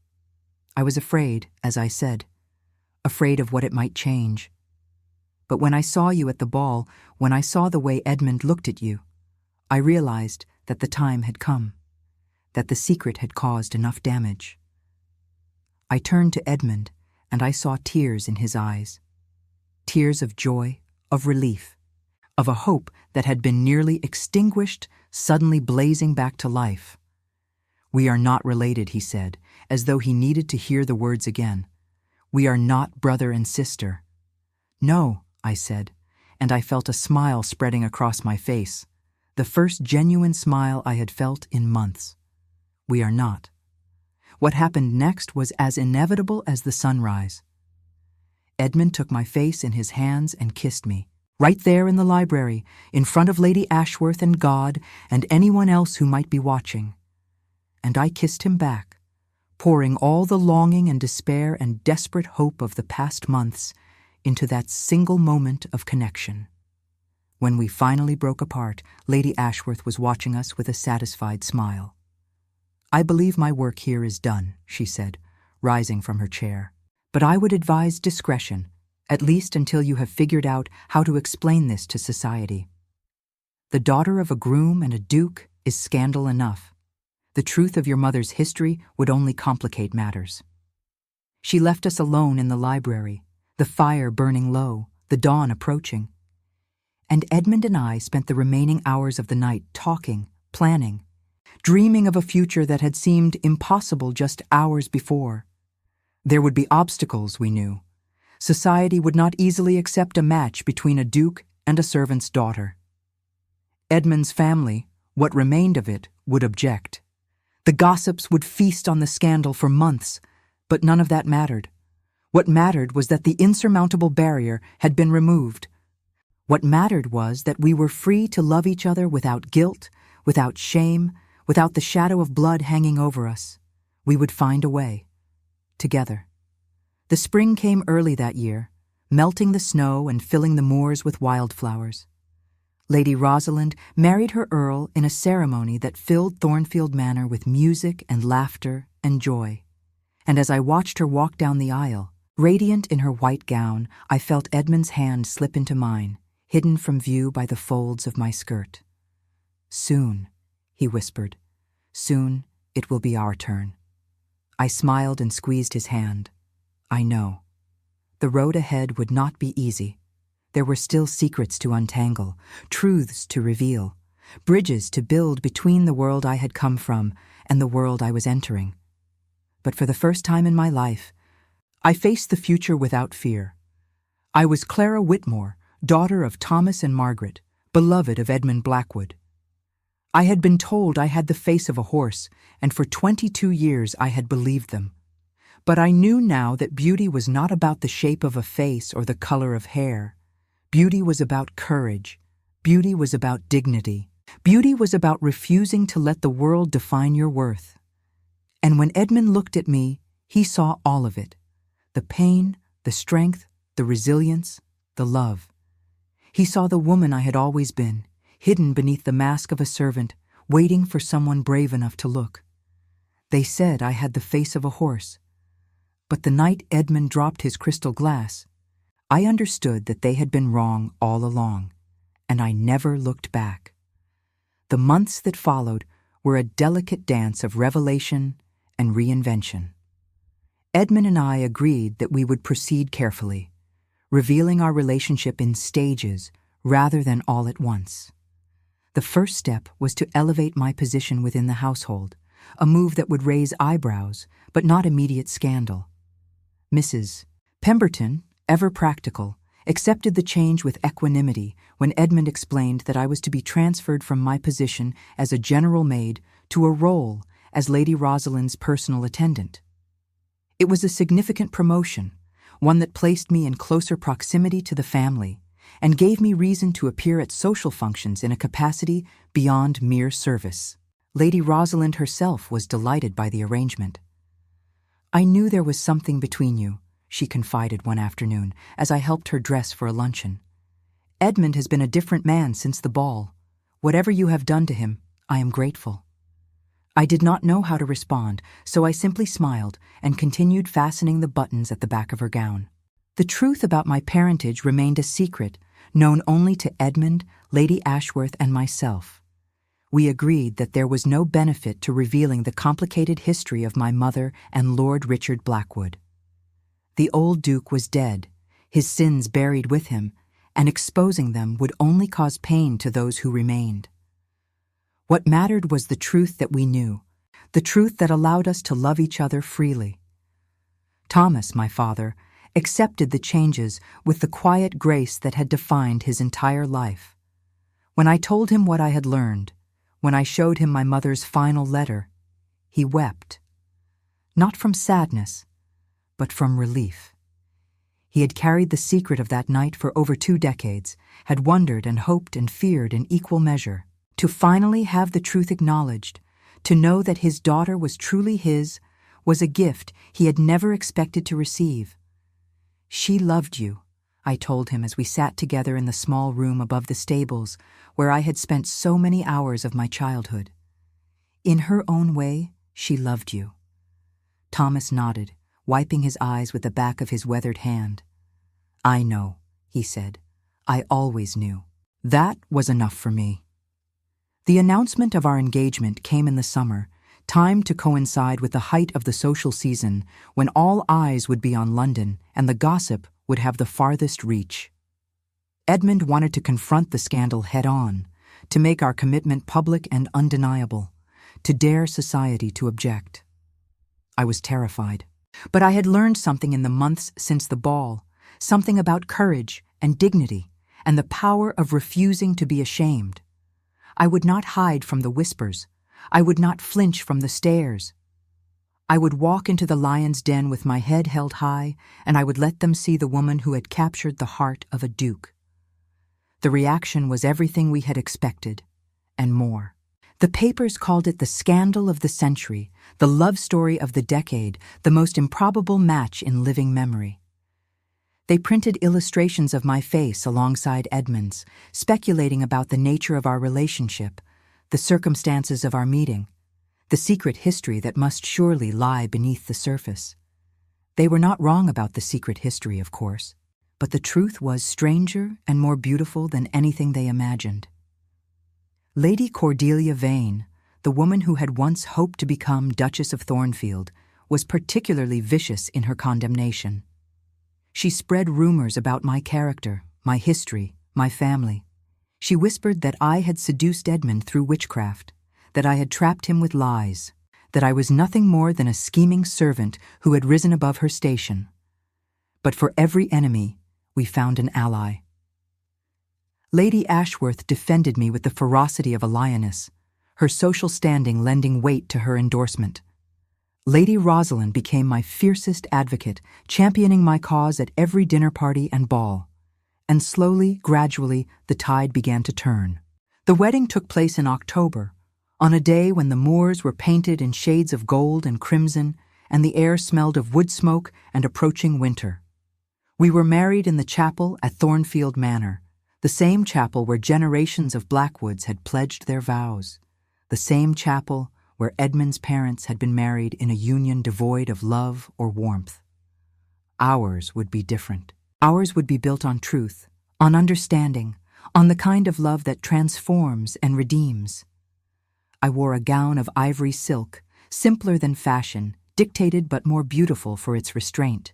I was afraid, as I said, afraid of what it might change. But when I saw you at the ball, when I saw the way Edmund looked at you, I realized that the time had come, that the secret had caused enough damage." I turned to Edmund, and I saw tears in his eyes. Tears of joy, of relief, of a hope that had been nearly extinguished, suddenly blazing back to life. "We are not related," he said, as though he needed to hear the words again. "We are not brother and sister." "No," I said, and I felt a smile spreading across my face, the first genuine smile I had felt in months. "We are not." What happened next was as inevitable as the sunrise. Edmund took my face in his hands and kissed me, right there in the library, in front of Lady Ashworth and God and anyone else who might be watching. And I kissed him back, pouring all the longing and despair and desperate hope of the past months into that single moment of connection. When we finally broke apart, Lady Ashworth was watching us with a satisfied smile. "I believe my work here is done," she said, rising from her chair. "But I would advise discretion, at least until you have figured out how to explain this to society. The daughter of a groom and a duke is scandal enough. The truth of your mother's history would only complicate matters." She left us alone in the library, the fire burning low, the dawn approaching. And Edmund and I spent the remaining hours of the night talking, planning, dreaming of a future that had seemed impossible just hours before. There would be obstacles, we knew. Society would not easily accept a match between a duke and a servant's daughter. Edmund's family, what remained of it, would object. The gossips would feast on the scandal for months, but none of that mattered. What mattered was that the insurmountable barrier had been removed. What mattered was that we were free to love each other without guilt, without shame, without the shadow of blood hanging over us. We would find a way. Together. The spring came early that year, melting the snow and filling the moors with wildflowers. Lady Rosalind married her earl in a ceremony that filled Thornfield Manor with music and laughter and joy. And as I watched her walk down the aisle, radiant in her white gown, I felt Edmund's hand slip into mine, hidden from view by the folds of my skirt. "Soon," he whispered. "Soon it will be our turn." I smiled and squeezed his hand. "I know. The road ahead would not be easy. There were still secrets to untangle, truths to reveal, bridges to build between the world I had come from and the world I was entering. But for the first time in my life, I faced the future without fear. I was Clara Whitmore, daughter of Thomas and Margaret, beloved of Edmund Blackwood. I had been told I had the face of a horse, and for 22 years I had believed them. But I knew now that beauty was not about the shape of a face or the color of hair. Beauty was about courage. Beauty was about dignity. Beauty was about refusing to let the world define your worth. And when Edmund looked at me, he saw all of it. The pain, the strength, the resilience, the love. He saw the woman I had always been, hidden beneath the mask of a servant, waiting for someone brave enough to look. They said I had the face of a horse. But the night Edmund dropped his crystal glass, I understood that they had been wrong all along, and I never looked back. The months that followed were a delicate dance of revelation and reinvention. Edmund and I agreed that we would proceed carefully, revealing our relationship in stages rather than all at once. The first step was to elevate my position within the household, a move that would raise eyebrows, but not immediate scandal. Mrs. Pemberton, ever practical, accepted the change with equanimity when Edmund explained that I was to be transferred from my position as a general maid to a role as Lady Rosalind's personal attendant. It was a significant promotion, one that placed me in closer proximity to the family and gave me reason to appear at social functions in a capacity beyond mere service. Lady Rosalind herself was delighted by the arrangement. "I knew there was something between you," she confided one afternoon as I helped her dress for a luncheon. "Edmund has been a different man since the ball. Whatever you have done to him, I am grateful." I did not know how to respond, so I simply smiled and continued fastening the buttons at the back of her gown. The truth about my parentage remained a secret, known only to Edmund, Lady Ashworth, and myself. We agreed that there was no benefit to revealing the complicated history of my mother and Lord Richard Blackwood. The old Duke was dead, his sins buried with him, and exposing them would only cause pain to those who remained. What mattered was the truth that we knew, the truth that allowed us to love each other freely. Thomas, my father, accepted the changes with the quiet grace that had defined his entire life. When I told him what I had learned, when I showed him my mother's final letter, he wept. Not from sadness, but from relief. He had carried the secret of that night for over 2 decades, had wondered and hoped and feared in equal measure. To finally have the truth acknowledged, to know that his daughter was truly his, was a gift he had never expected to receive. "She loved you," I told him as we sat together in the small room above the stables where I had spent so many hours of my childhood. "In her own way, she loved you." Thomas nodded, wiping his eyes with the back of his weathered hand. "I know," he said. "I always knew." That was enough for me. The announcement of our engagement came in the summer, timed to coincide with the height of the social season when all eyes would be on London and the gossip would have the farthest reach. Edmund wanted to confront the scandal head-on, to make our commitment public and undeniable, to dare society to object. I was terrified, but I had learned something in the months since the ball, something about courage and dignity and the power of refusing to be ashamed. I would not hide from the whispers. I would not flinch from the stares. I would walk into the lion's den with my head held high, and I would let them see the woman who had captured the heart of a duke. The reaction was everything we had expected, and more. The papers called it the scandal of the century, the love story of the decade, the most improbable match in living memory. They printed illustrations of my face alongside Edmund's, speculating about the nature of our relationship, the circumstances of our meeting, the secret history that must surely lie beneath the surface. They were not wrong about the secret history, of course, but the truth was stranger and more beautiful than anything they imagined. Lady Cordelia Vane, the woman who had once hoped to become Duchess of Thornfield, was particularly vicious in her condemnation. She spread rumors about my character, my history, my family. She whispered that I had seduced Edmund through witchcraft, that I had trapped him with lies, that I was nothing more than a scheming servant who had risen above her station. But for every enemy, we found an ally. Lady Ashworth defended me with the ferocity of a lioness, her social standing lending weight to her endorsement. Lady Rosalind became my fiercest advocate, championing my cause at every dinner party and ball. And slowly, gradually, the tide began to turn. The wedding took place in October, on a day when the moors were painted in shades of gold and crimson, and the air smelled of wood smoke and approaching winter. We were married in the chapel at Thornfield Manor, the same chapel where generations of Blackwoods had pledged their vows, the same chapel where Edmund's parents had been married in a union devoid of love or warmth. Ours would be different. Ours would be built on truth, on understanding, on the kind of love that transforms and redeems. I wore a gown of ivory silk, simpler than fashion, dictated but more beautiful for its restraint.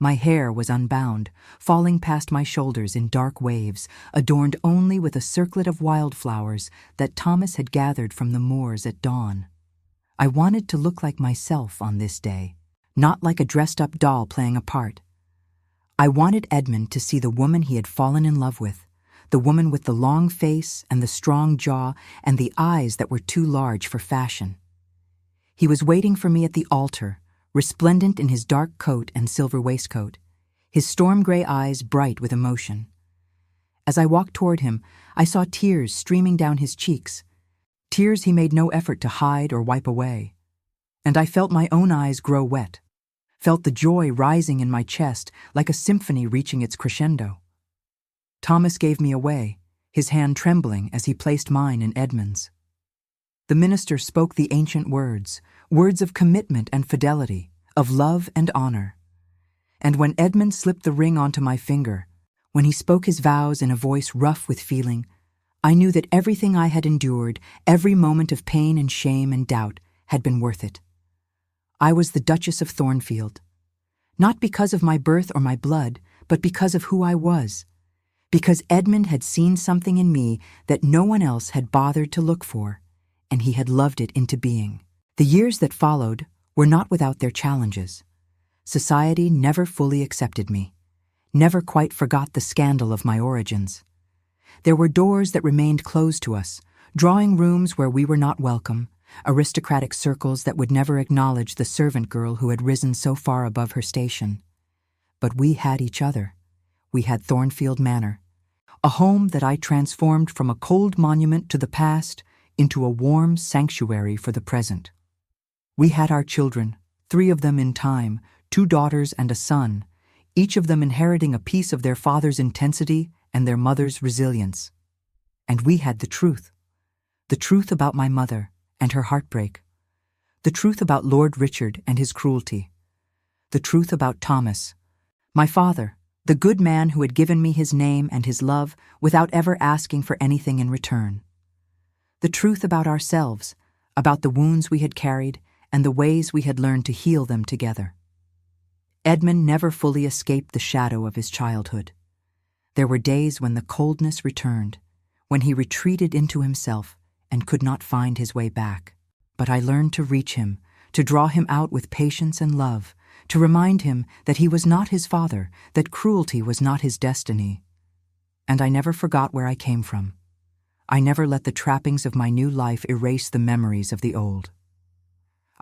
My hair was unbound, falling past my shoulders in dark waves, adorned only with a circlet of wildflowers that Thomas had gathered from the moors at dawn. I wanted to look like myself on this day, not like a dressed-up doll playing a part. I wanted Edmund to see the woman he had fallen in love with, the woman with the long face and the strong jaw and the eyes that were too large for fashion. He was waiting for me at the altar, resplendent in his dark coat and silver waistcoat, his storm-gray eyes bright with emotion. As I walked toward him, I saw tears streaming down his cheeks, tears he made no effort to hide or wipe away. And I felt my own eyes grow wet, felt the joy rising in my chest like a symphony reaching its crescendo. Thomas gave me away, his hand trembling as he placed mine in Edmund's. The minister spoke the ancient words, words of commitment and fidelity, of love and honor. And when Edmund slipped the ring onto my finger, when he spoke his vows in a voice rough with feeling, I knew that everything I had endured, every moment of pain and shame and doubt, had been worth it. I was the Duchess of Thornfield, not because of my birth or my blood, but because of who I was, because Edmund had seen something in me that no one else had bothered to look for, and he had loved it into being. The years that followed were not without their challenges. Society never fully accepted me, never quite forgot the scandal of my origins. There were doors that remained closed to us, drawing rooms where we were not welcome, aristocratic circles that would never acknowledge the servant girl who had risen so far above her station. But we had each other. We had Thornfield Manor, a home that I transformed from a cold monument to the past into a warm sanctuary for the present. We had our children, 3 of them in time, 2 daughters and a son, each of them inheriting a piece of their father's intensity and their mother's resilience. And we had the truth about my mother and her heartbreak, the truth about Lord Richard and his cruelty, the truth about Thomas, my father, the good man who had given me his name and his love without ever asking for anything in return. The truth about ourselves, about the wounds we had carried and the ways we had learned to heal them together. Edmund never fully escaped the shadow of his childhood. There were days when the coldness returned, when he retreated into himself and could not find his way back. But I learned to reach him, to draw him out with patience and love, to remind him that he was not his father, that cruelty was not his destiny. And I never forgot where I came from. I never let the trappings of my new life erase the memories of the old.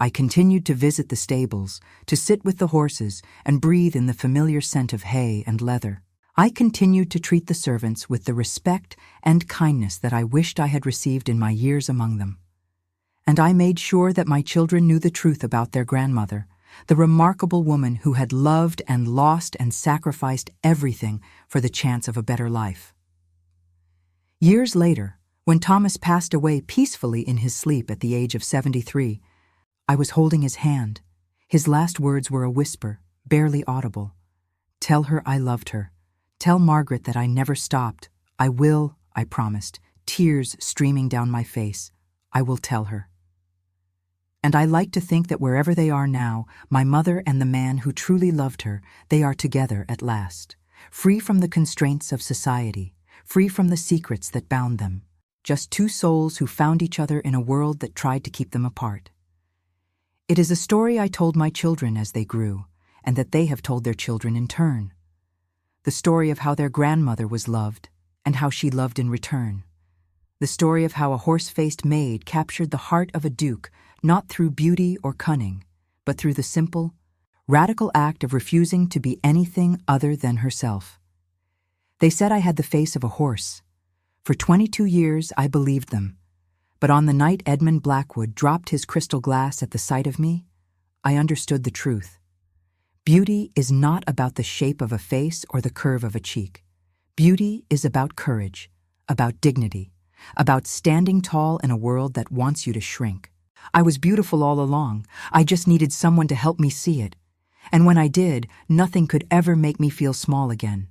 I continued to visit the stables, to sit with the horses and breathe in the familiar scent of hay and leather. I continued to treat the servants with the respect and kindness that I wished I had received in my years among them. And I made sure that my children knew the truth about their grandmother, the remarkable woman who had loved and lost and sacrificed everything for the chance of a better life. Years later, when Thomas passed away peacefully in his sleep at the age of 73, I was holding his hand. His last words were a whisper, barely audible. "Tell her I loved her. Tell Margaret that I never stopped. I will," I promised, tears streaming down my face. "I will tell her." And I like to think that wherever they are now, my mother and the man who truly loved her, they are together at last, free from the constraints of society, free from the secrets that bound them, just two souls who found each other in a world that tried to keep them apart. It is a story I told my children as they grew, and that they have told their children in turn. The story of how their grandmother was loved, and how she loved in return. The story of how a horse-faced maid captured the heart of a duke, not through beauty or cunning, but through the simple, radical act of refusing to be anything other than herself. They said I had the face of a horse. For 22 years I believed them, but on the night Edmund Blackwood dropped his crystal glass at the sight of me, I understood the truth. Beauty is not about the shape of a face or the curve of a cheek. Beauty is about courage, about dignity, about standing tall in a world that wants you to shrink. I was beautiful all along. I just needed someone to help me see it. And when I did, nothing could ever make me feel small again.